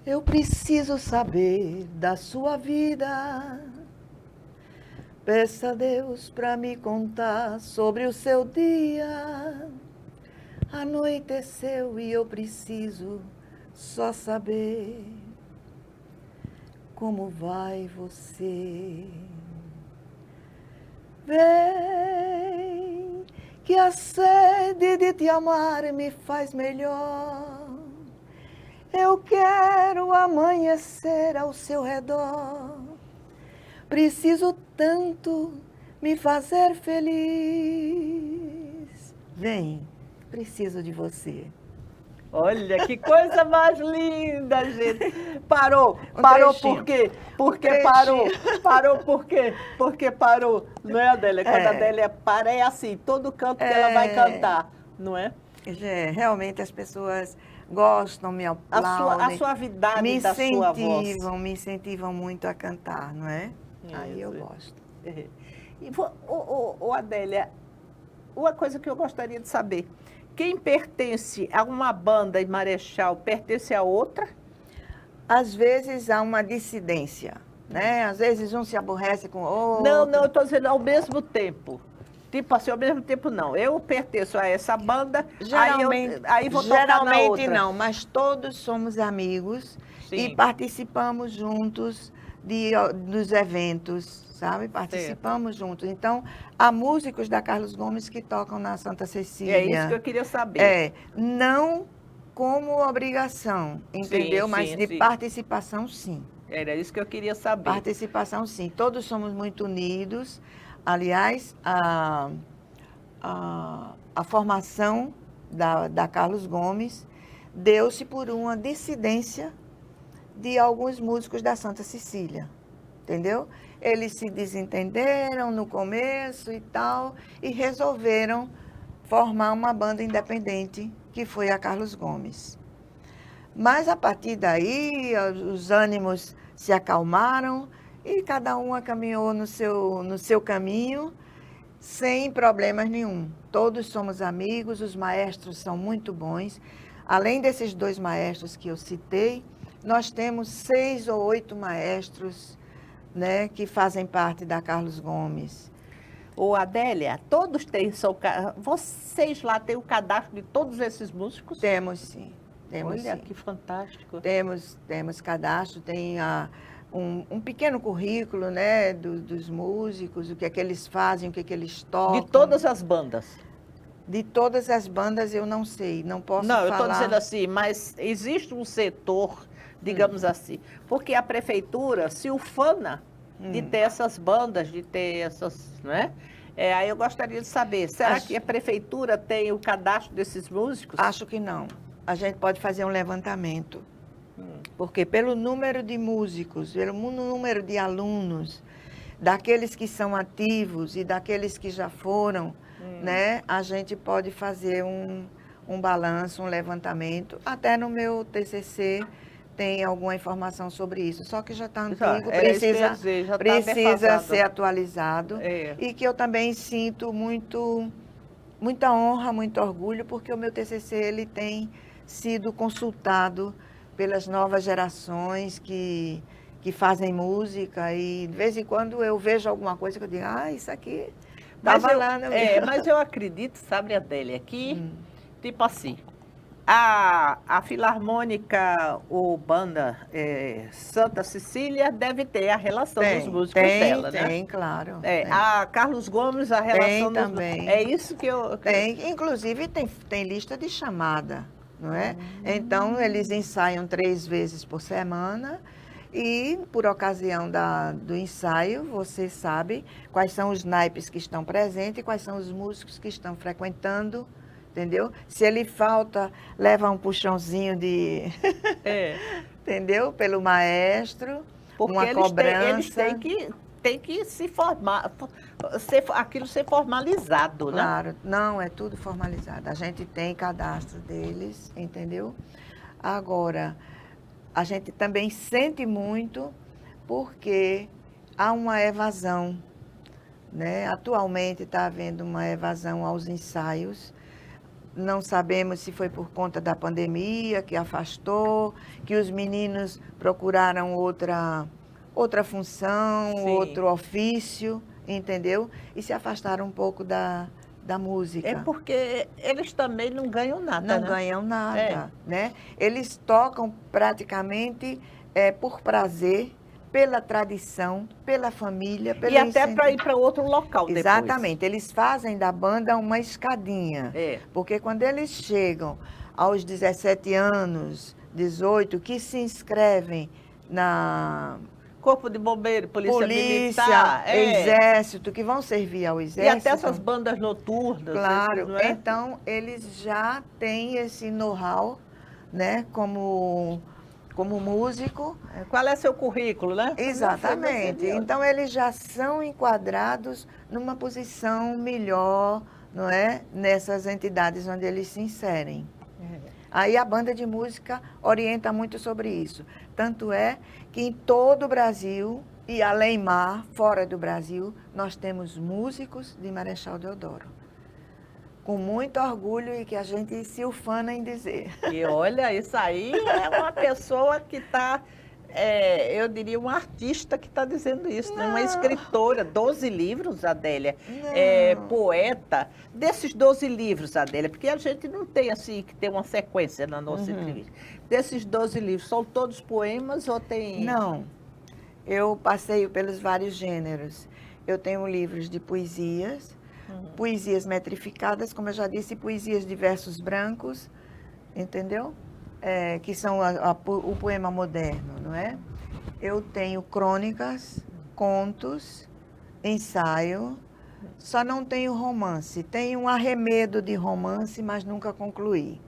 Speaker 2: Eu preciso saber da sua vida. Peça a Deus para me contar sobre o seu dia. Anoiteceu e eu preciso só saber como vai você. Vem, que a sede de te amar me faz melhor. Eu quero amanhecer ao seu redor. Preciso tanto me fazer feliz. Vem, preciso de você.
Speaker 1: Olha, que coisa mais linda, gente. Parou
Speaker 2: trechinho.
Speaker 1: por quê? Porque parou. Parou por quê? Porque parou. Não é, Adélia? Quando a Adélia para, é assim, todo canto que ela vai cantar, não é?
Speaker 2: Realmente as pessoas gostam, me aplaudem.
Speaker 1: A suavidade da sua voz.
Speaker 2: Me incentivam muito a cantar, não é? Aí eu gosto.
Speaker 1: E, Adélia, uma coisa que eu gostaria de saber, quem pertence a uma banda em Marechal pertence a outra?
Speaker 2: Às vezes há uma dissidência, né? Às vezes um se aborrece com o outro.
Speaker 1: Não, eu estou dizendo ao mesmo tempo. Tipo assim, ao mesmo tempo não. Eu pertenço a essa banda, aí vou tocar na outra.
Speaker 2: Geralmente não, mas todos somos amigos. Sim. E participamos juntos dos eventos, sabe? Participamos juntos. Então, há músicos da Carlos Gomes que tocam na Santa Cecília.
Speaker 1: É isso que eu queria saber.
Speaker 2: Não como obrigação, entendeu? Mas de participação, sim.
Speaker 1: Era isso que eu queria saber.
Speaker 2: Participação, sim. Todos somos muito unidos. Aliás, a formação da Carlos Gomes deu-se por uma dissidência de alguns músicos da Santa Cecília, entendeu? Eles se desentenderam no começo e tal, e resolveram formar uma banda independente, que foi a Carlos Gomes. Mas, a partir daí, os ânimos se acalmaram e cada uma caminhou no seu caminho, sem problemas nenhum. Todos somos amigos, os maestros são muito bons. Além desses 2 maestros que eu citei, nós temos 6 ou 8 maestros, né, que fazem parte da Carlos Gomes.
Speaker 1: Adélia, vocês lá têm o cadastro de todos esses músicos?
Speaker 2: Temos, sim.
Speaker 1: Olha, que fantástico.
Speaker 2: Temos cadastro, tem um pequeno currículo, né, dos músicos, o que é que eles fazem, o que é que eles tocam.
Speaker 1: De todas as bandas?
Speaker 2: De todas as bandas eu não sei, não posso falar.
Speaker 1: Não, eu estou dizendo assim, mas existe um setor, digamos assim, porque a prefeitura se ufana de ter essas bandas, de ter essas, né? Aí eu gostaria de saber, será que a prefeitura tem o cadastro desses músicos?
Speaker 2: Acho que não. A gente pode fazer um levantamento. Porque pelo número de músicos, pelo número de alunos, daqueles que são ativos e daqueles que já foram, né, a gente pode fazer um balanço, um levantamento. Até no meu TCC tem alguma informação sobre isso, só que já está antigo, precisa ser atualizado. E que eu também sinto muita honra, muito orgulho, porque o meu TCC ele tem sido consultado pelas novas gerações que fazem música, e de vez em quando eu vejo alguma coisa que eu digo, isso aqui estava lá.
Speaker 1: Mas eu acredito, sabe, Adélia, que, tipo assim, A Filarmônica, o Banda Santa Cecília, deve ter a relação dos músicos dela, né?
Speaker 2: Tem, claro.
Speaker 1: Tem. A Carlos Gomes, a
Speaker 2: Tem
Speaker 1: relação
Speaker 2: também.
Speaker 1: É isso que eu...
Speaker 2: Tem, inclusive tem lista de chamada, não é? Então, eles ensaiam 3 vezes por semana e, por ocasião do ensaio, você sabe quais são os naipes que estão presentes e quais são os músicos que estão frequentando, entendeu? Se ele falta, leva um puxãozinho de... entendeu? Pelo maestro,
Speaker 1: porque
Speaker 2: uma cobrança.
Speaker 1: Eles têm que se formar, aquilo ser formalizado, né?
Speaker 2: Claro, não, é tudo formalizado. A gente tem cadastro deles, entendeu? Agora, a gente também sente muito porque há uma evasão, né? Atualmente está havendo uma evasão aos ensaios. Não sabemos se foi por conta da pandemia que afastou, que os meninos procuraram outra função,
Speaker 1: Sim.
Speaker 2: outro ofício, entendeu? E se afastaram um pouco da música.
Speaker 1: É porque eles também não ganham nada,
Speaker 2: Não
Speaker 1: né?
Speaker 2: ganham nada, né? Eles tocam praticamente por prazer, pela tradição, pela família, pelo
Speaker 1: E até
Speaker 2: incentivo.
Speaker 1: para ir para outro local depois.
Speaker 2: Exatamente. Eles fazem da banda uma escadinha. Porque quando eles chegam aos 17 anos, 18, que se inscrevem na...
Speaker 1: Corpo de Bombeiro, Polícia Militar.
Speaker 2: Exército, que vão servir ao Exército.
Speaker 1: E até essas bandas noturnas.
Speaker 2: Claro.
Speaker 1: Não é?
Speaker 2: Então, eles já têm esse know-how, né, como músico.
Speaker 1: Qual é seu currículo, né?
Speaker 2: Exatamente. Então, eles já são enquadrados numa posição melhor, não é? Nessas entidades onde eles se inserem. Aí a banda de música orienta muito sobre isso. Tanto é que em todo o Brasil, e além mar, fora do Brasil, nós temos músicos de Marechal Deodoro. Com muito orgulho e que a gente se ufana em dizer.
Speaker 1: E olha, isso aí é uma pessoa que está, eu diria, uma artista que está dizendo isso, né? Uma escritora, 12 livros, Adélia, poeta. Desses 12 livros, Adélia, porque a gente não tem assim, que ter uma sequência na nossa entrevista. Desses 12 livros, são todos poemas ou tem...
Speaker 2: Não, eu passeio pelos vários gêneros. Eu tenho livros de poesias, poesias metrificadas, como eu já disse, poesias de versos brancos, entendeu? Que são o poema moderno, não é? Eu tenho crônicas, contos, ensaio, só não tenho romance. Tenho um arremedo de romance, mas nunca concluí.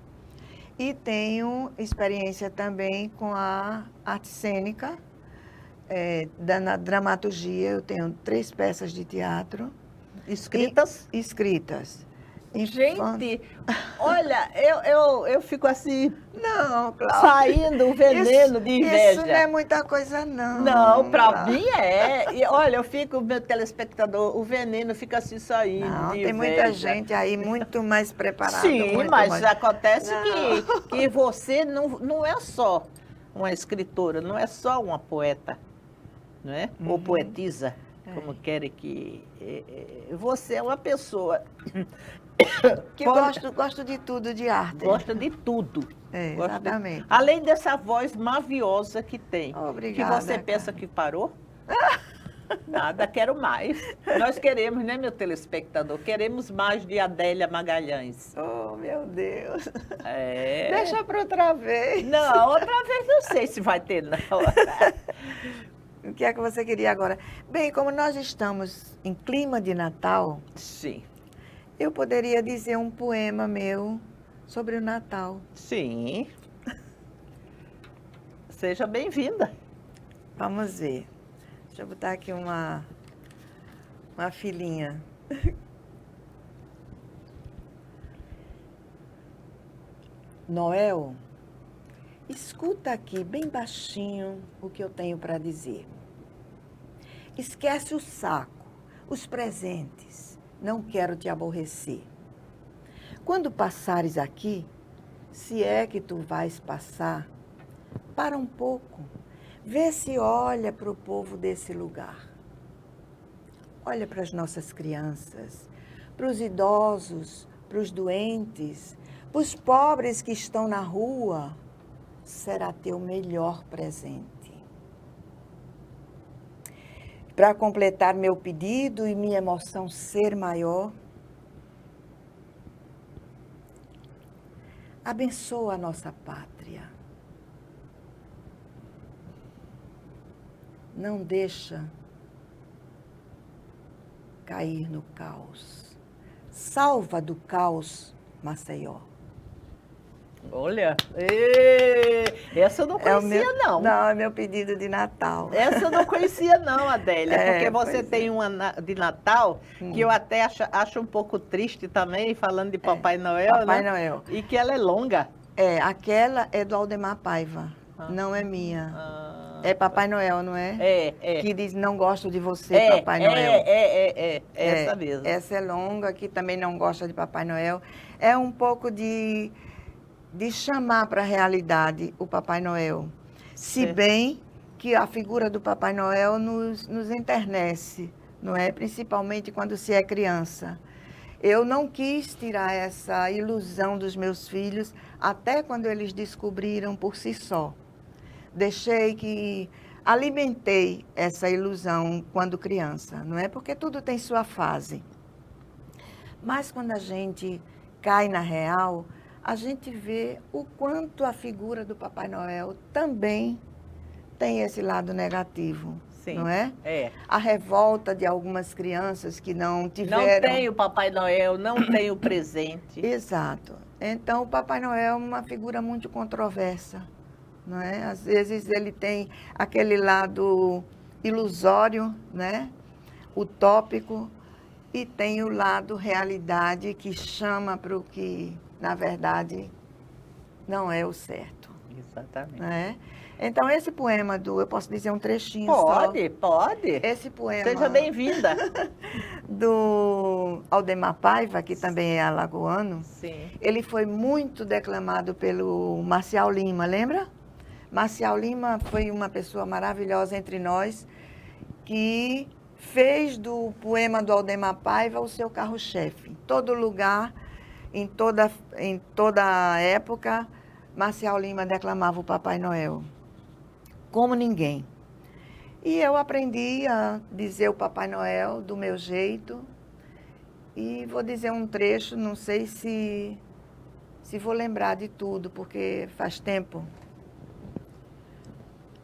Speaker 2: E tenho experiência também com a arte cênica, na dramaturgia. Eu tenho 3 peças de teatro.
Speaker 1: Escritas?
Speaker 2: Escritas.
Speaker 1: Gente, olha, eu fico assim,
Speaker 2: não, Cláudia,
Speaker 1: saindo o veneno de inveja.
Speaker 2: Isso não é muita coisa, não.
Speaker 1: Não, para mim é. E olha, eu fico, meu telespectador, o veneno fica assim saindo.
Speaker 2: Não,
Speaker 1: de
Speaker 2: tem
Speaker 1: inveja.
Speaker 2: muita gente aí muito mais preparada.
Speaker 1: Sim, mas
Speaker 2: mais...
Speaker 1: acontece que você não é só uma escritora, não é só uma poeta, não é? Ou poetisa, como querem que... Você é uma pessoa...
Speaker 2: que gosto de tudo, de arte.
Speaker 1: Gosta de tudo.
Speaker 2: Exatamente.
Speaker 1: Além dessa voz maviosa que tem.
Speaker 2: Obrigada.
Speaker 1: Que você pensa que parou? Nada, quero mais. Nós queremos, né, meu telespectador? Queremos mais de Adélia Magalhães.
Speaker 2: Oh, meu Deus. Deixa para outra vez.
Speaker 1: Não, outra vez não sei se vai ter, não.
Speaker 2: O que é que você queria agora? Bem, como nós estamos em clima de Natal...
Speaker 1: Sim.
Speaker 2: Eu poderia dizer um poema meu sobre o Natal.
Speaker 1: Sim. Seja bem-vinda.
Speaker 2: Vamos ver. Deixa eu botar aqui uma filinha. Noel, escuta aqui bem baixinho o que eu tenho para dizer. Esquece o saco, os presentes. Não quero te aborrecer. Quando passares aqui, se é que tu vais passar, para um pouco, vê se olha para o povo desse lugar. Olha para as nossas crianças, para os idosos para os doentes, para os pobres que estão na rua, será teu melhor presente. Para completar meu pedido e minha emoção ser maior, abençoa a nossa pátria. Não deixa cair no caos. Salva do caos, Maceió.
Speaker 1: Olha, essa eu não conhecia, não.
Speaker 2: Não, é meu pedido de Natal.
Speaker 1: Essa eu não conhecia, não, Adélia, porque você
Speaker 2: pois
Speaker 1: tem uma de Natal que eu até acho um pouco triste também, falando de Papai Noel,
Speaker 2: Papai
Speaker 1: né?
Speaker 2: Noel.
Speaker 1: E que ela é longa.
Speaker 2: Aquela é do Aldemar Paiva, não é minha. É Papai Noel, não é?
Speaker 1: É.
Speaker 2: Que diz, não gosto de você, Papai Noel.
Speaker 1: Essa mesmo.
Speaker 2: Essa é longa, que também não gosta de Papai Noel. É um pouco de chamar para a realidade o Papai Noel. Se bem que a figura do Papai Noel nos enternece, não é? Principalmente quando se é criança. Eu não quis tirar essa ilusão dos meus filhos, até quando eles descobriram por si só. Alimentei essa ilusão quando criança, não é? Porque tudo tem sua fase. Mas quando a gente cai na real, a gente vê o quanto a figura do Papai Noel também tem esse lado negativo, não é? A revolta de algumas crianças que não tiveram...
Speaker 1: Não tem o Papai Noel, não tem o presente.
Speaker 2: Exato. Então, o Papai Noel é uma figura muito controversa, não é? Às vezes ele tem aquele lado ilusório, né? Utópico, e tem o lado realidade que chama para o que, na verdade, não é o certo.
Speaker 1: Exatamente.
Speaker 2: Né? Então, esse poema eu posso dizer um trechinho
Speaker 1: Pode.
Speaker 2: Esse poema...
Speaker 1: Seja bem-vinda.
Speaker 2: Do Aldemar Paiva, que também é alagoano.
Speaker 1: Sim.
Speaker 2: Ele foi muito declamado pelo Marcial Lima, lembra? Marcial Lima foi uma pessoa maravilhosa entre nós, que fez do poema do Aldemar Paiva o seu carro-chefe. Em todo lugar, em toda época, Marcial Lima declamava o Papai Noel, como ninguém. E eu aprendi a dizer o Papai Noel do meu jeito, e vou dizer um trecho, não sei se vou lembrar de tudo, porque faz tempo.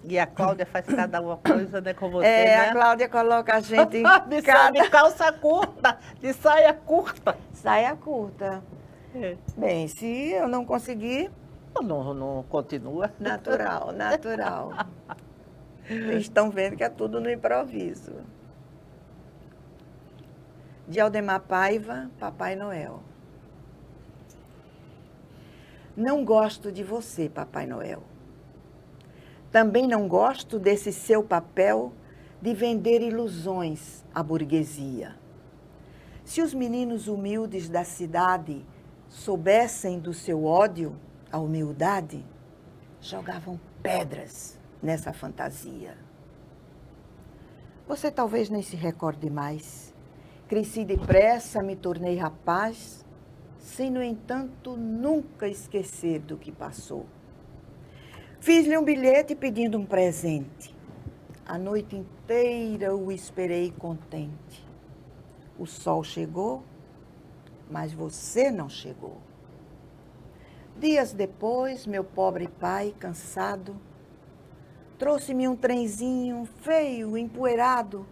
Speaker 1: E a Cláudia faz cada uma coisa, né, com você, né?
Speaker 2: A Cláudia coloca a gente em
Speaker 1: de calça curta, de saia curta.
Speaker 2: Saia curta. Bem, se eu não conseguir...
Speaker 1: Não continua.
Speaker 2: Natural. Vocês estão vendo que é tudo no improviso. De Aldemar Paiva, Papai Noel. Não gosto de você, Papai Noel. Também não gosto desse seu papel de vender ilusões à burguesia. Se os meninos humildes da cidade soubessem do seu ódio à humildade, jogavam pedras nessa fantasia. Você talvez nem se recorde mais. Cresci depressa, me tornei rapaz, sem, no entanto, nunca esquecer do que passou. Fiz-lhe um bilhete pedindo um presente. A noite inteira o esperei contente. O sol chegou, mas você não chegou. Dias depois, meu pobre pai, cansado, trouxe-me um trenzinho feio, empoeirado,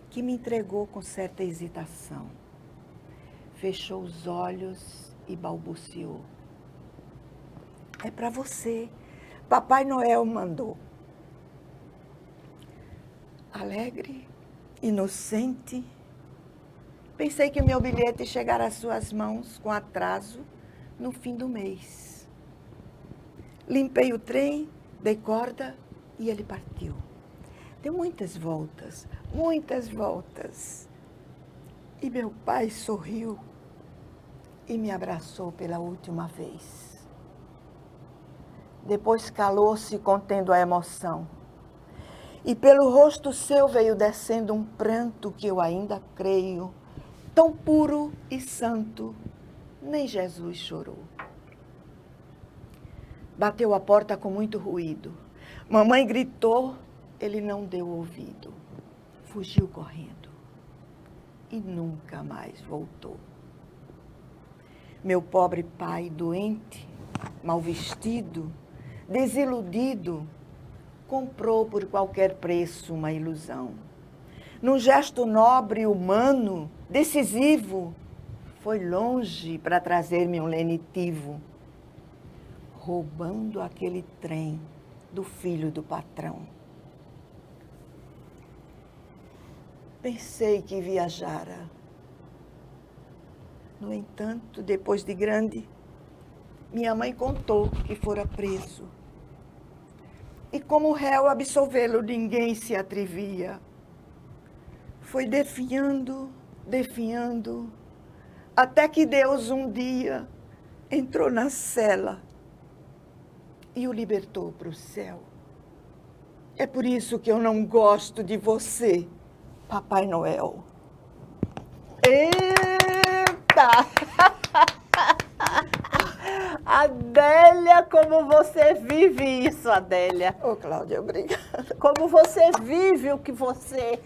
Speaker 2: que me entregou com certa hesitação. Fechou os olhos e balbuciou. É para você. Papai Noel mandou. Alegre, inocente, pensei que meu bilhete chegara às suas mãos com atraso no fim do mês. Limpei o trem, dei corda e ele partiu. Deu muitas voltas, e meu pai sorriu e me abraçou pela última vez. Depois calou-se contendo a emoção. E pelo rosto seu veio descendo um pranto que eu ainda creio, tão puro e santo, nem Jesus chorou. Bateu a porta com muito ruído. Mamãe gritou, ele não deu ouvido. Fugiu correndo e nunca mais voltou. Meu pobre pai, doente, mal vestido, desiludido, comprou por qualquer preço uma ilusão. Num gesto nobre e humano, decisivo, foi longe para trazer-me um lenitivo, roubando aquele trem do filho do patrão. Pensei que viajara. No entanto, depois de grande, minha mãe contou que fora preso. E como réu absolvê-lo, ninguém se atrevia. Foi definhando, até que Deus um dia entrou na cela e o libertou para o céu. É por isso que eu não gosto de você, Papai Noel.
Speaker 1: Eita! Adélia, como você vive isso, Adélia?
Speaker 2: Ô, Cláudia, obrigada.
Speaker 1: Como você vive o que você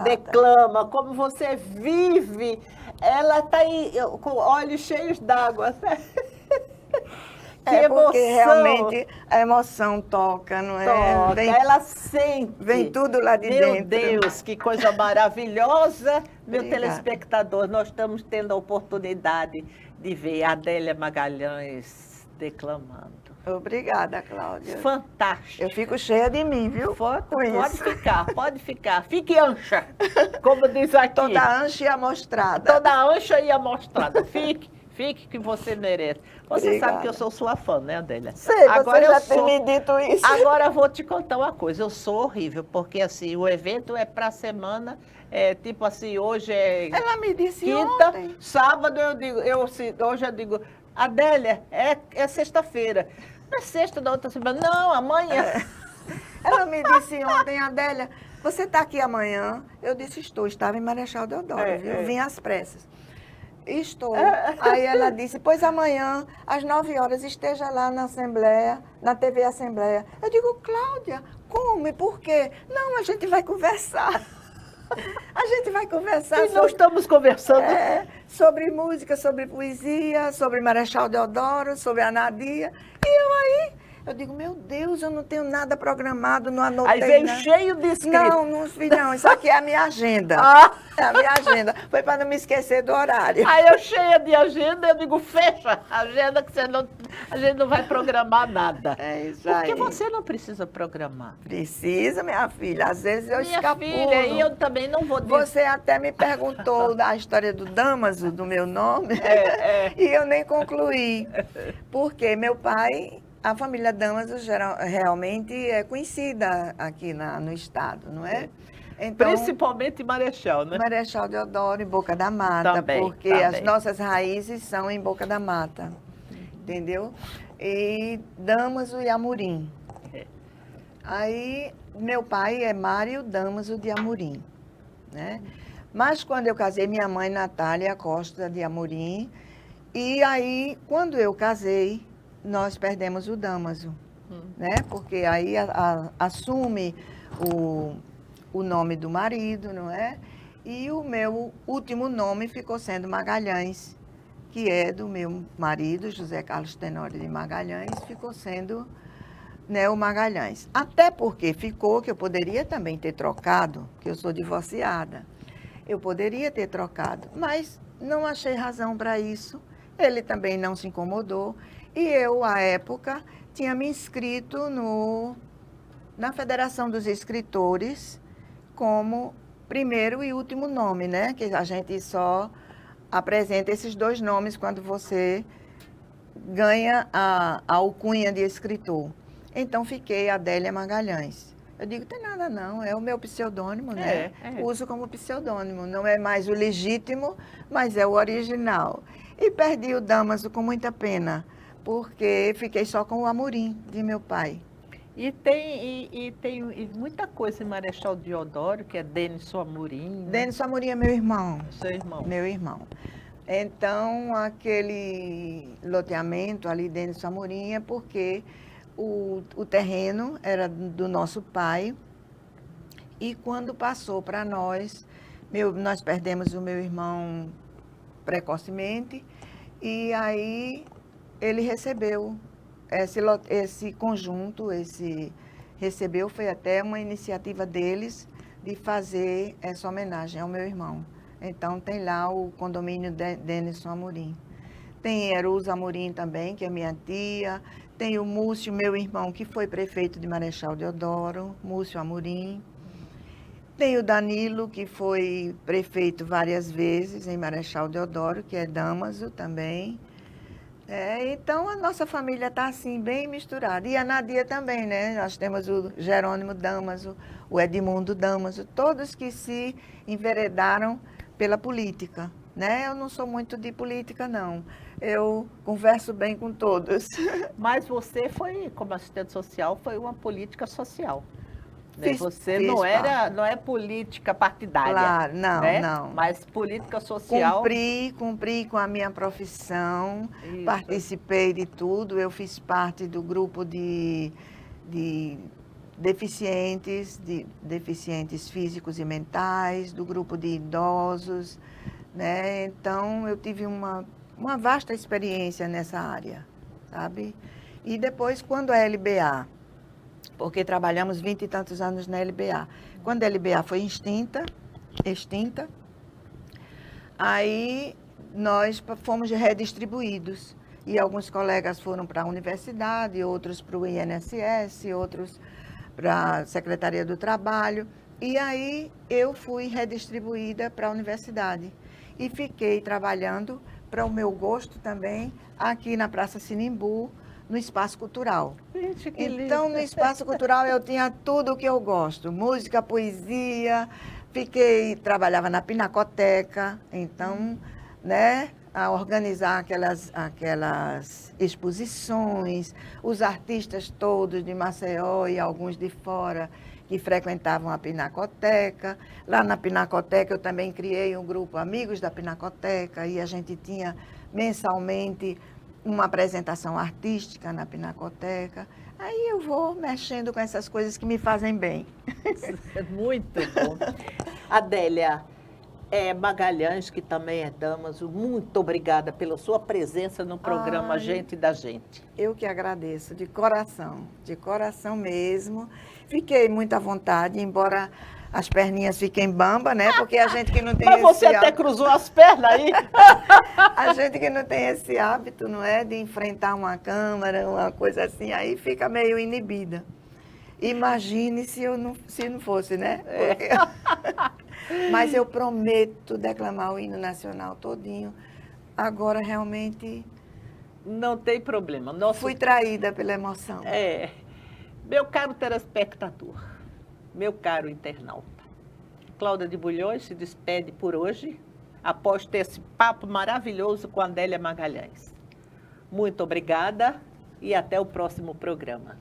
Speaker 1: declama, como você vive. Ela está aí com olhos cheios d'água. Que emoção.
Speaker 2: Porque realmente a emoção toca, não é?
Speaker 1: Toca, ela sente.
Speaker 2: Vem tudo lá de dentro.
Speaker 1: Meu Deus, que coisa maravilhosa. Meu
Speaker 2: Obrigada.
Speaker 1: telespectador, nós estamos tendo a oportunidade de ver a Adélia Magalhães declamando.
Speaker 2: Obrigada, Cláudia.
Speaker 1: Fantástico.
Speaker 2: Eu fico cheia de mim, viu?
Speaker 1: Pode ficar. Fique ancha, como diz aqui.
Speaker 2: Toda ancha e amostrada.
Speaker 1: Toda ancha e amostrada. Fique que você merece. Você
Speaker 2: Obrigada.
Speaker 1: sabe que eu sou sua fã, né, Adélia?
Speaker 2: Sei,
Speaker 1: agora
Speaker 2: você já tem me dito isso.
Speaker 1: Agora eu vou te contar uma coisa. Eu sou horrível, porque assim, o evento é pra semana, tipo assim, hoje é
Speaker 2: Ela me disse
Speaker 1: quinta,
Speaker 2: ontem.
Speaker 1: sábado hoje eu digo, Adélia, é sexta-feira. Não é sexta da outra semana. Não, amanhã.
Speaker 2: Ela me disse ontem, Adélia, você está aqui amanhã? Eu disse, estou. Estava em Marechal Deodoro, viu? Vim às pressas. Estou. Aí ela disse, pois amanhã, às 9 horas, esteja lá na Assembleia, na TV Assembleia. Eu digo, Cláudia, como e por quê? Não, a gente vai conversar. A gente vai conversar.
Speaker 1: E nós estamos conversando.
Speaker 2: Sobre música, sobre poesia, sobre Marechal Deodoro, sobre a Nadia. E eu digo, meu Deus, eu não tenho nada programado, não anotei.
Speaker 1: Aí veio
Speaker 2: nada.
Speaker 1: cheio de escrito.
Speaker 2: Não fiz não, isso aqui é a minha agenda. É a minha agenda. Foi para não me esquecer do horário.
Speaker 1: Aí eu cheia de agenda, eu digo, fecha a agenda que a gente não vai programar nada.
Speaker 2: É isso aí.
Speaker 1: Porque você não precisa programar.
Speaker 2: Precisa, minha filha. Às vezes eu escapulo.
Speaker 1: Minha filha, e eu também não vou dizer.
Speaker 2: Você até me perguntou da história do Damaso, do meu nome, e eu nem concluí. Porque meu pai... A família Damaso realmente é conhecida aqui no estado, não é?
Speaker 1: Então, principalmente em Marechal, né?
Speaker 2: Marechal Deodoro e Boca da Mata, porque as nossas raízes são em Boca da Mata, entendeu? E Damaso e Amorim. Aí, meu pai é Mário Damaso de Amorim, né? Mas quando eu casei, minha mãe, Natália Costa de Amorim, e aí, quando eu casei, nós perdemos o Damaso, né? Porque aí assume o nome do marido, não é? E o meu último nome ficou sendo Magalhães, que é do meu marido, José Carlos Tenório de Magalhães, ficou sendo Neo Magalhães. Até porque ficou, que eu poderia também ter trocado, que eu sou divorciada. Eu poderia ter trocado, mas não achei razão para isso. Ele também não se incomodou. E eu, à época, tinha me inscrito na Federação dos Escritores como primeiro e último nome, né? Que a gente só apresenta esses dois nomes quando você ganha a alcunha de escritor. Então, fiquei Adélia Magalhães. Eu digo, tem nada não, é o meu pseudônimo, né? Uso como pseudônimo, não é mais o legítimo, mas é o original. E perdi o Damaso com muita pena, porque fiquei só com o Amorim de meu pai.
Speaker 1: E tem muita coisa em Marechal Deodoro, que é Denison Amorim.
Speaker 2: Denison Amorim é meu irmão.
Speaker 1: Seu irmão.
Speaker 2: Meu irmão. Então, aquele loteamento ali dentro do Amorim é porque o terreno era do nosso pai e quando passou para nós, nós perdemos o meu irmão precocemente e aí ele recebeu esse conjunto, recebeu, foi até uma iniciativa deles de fazer essa homenagem ao meu irmão. Então tem lá o condomínio Denison Amorim. Tem Eruza Amorim também, que é minha tia. Tem o Múcio, meu irmão, que foi prefeito de Marechal Deodoro, Múcio Amorim. Tem o Danilo, que foi prefeito várias vezes em Marechal Deodoro, que é Damaso também. Então, a nossa família está assim, bem misturada. E a Nadia também, né? Nós temos o Jerônimo Damaso, o Edmundo Damaso, todos que se enveredaram pela política, né? Eu não sou muito de política, não. Eu converso bem com todos.
Speaker 1: Mas você foi, como assistente social, foi uma política social. Né? Você
Speaker 2: fiz
Speaker 1: não é política partidária.
Speaker 2: Claro, não,
Speaker 1: né?
Speaker 2: não.
Speaker 1: Mas política social.
Speaker 2: Cumpri com a minha profissão,
Speaker 1: Isso.
Speaker 2: Participei de tudo. Eu fiz parte do grupo de deficientes físicos e mentais, do grupo de idosos, né? Então, eu tive uma vasta experiência nessa área, sabe? E depois, quando a LBA, porque trabalhamos 20 e tantos anos na LBA. Quando a LBA foi extinta, aí nós fomos redistribuídos. E alguns colegas foram para a universidade, outros para o INSS, outros para a Secretaria do Trabalho. E aí eu fui redistribuída para a universidade. E fiquei trabalhando, para o meu gosto também, aqui na Praça Sinimbu, no Espaço Cultural.
Speaker 1: Gente, que lindo.
Speaker 2: Então, no Espaço Cultural eu tinha tudo o que eu gosto, música, poesia, trabalhava na Pinacoteca, então, né, a organizar aquelas exposições, os artistas todos de Maceió e alguns de fora que frequentavam a Pinacoteca. Lá na Pinacoteca eu também criei um grupo Amigos da Pinacoteca e a gente tinha mensalmente uma apresentação artística na Pinacoteca. Aí eu vou mexendo com essas coisas que me fazem bem.
Speaker 1: Muito bom. Adélia Magalhães, que também é Damaso, muito obrigada pela sua presença no programa Gente da Gente.
Speaker 2: Eu que agradeço, de coração mesmo. Fiquei muito à vontade, embora as perninhas fiquem bamba, né? Porque a gente que não tem
Speaker 1: Mas você até cruzou as pernas aí.
Speaker 2: A gente que não tem esse hábito, não é? De enfrentar uma câmera, uma coisa assim, aí fica meio inibida. Imagine se não fosse, né? Porque... Mas eu prometo declamar o hino nacional todinho. Agora, realmente...
Speaker 1: Não tem problema.
Speaker 2: Fui traída pela emoção.
Speaker 1: Meu caro telespectador, meu caro internauta, Cláudia de Bulhões se despede por hoje, após ter esse papo maravilhoso com a Adélia Magalhães. Muito obrigada e até o próximo programa.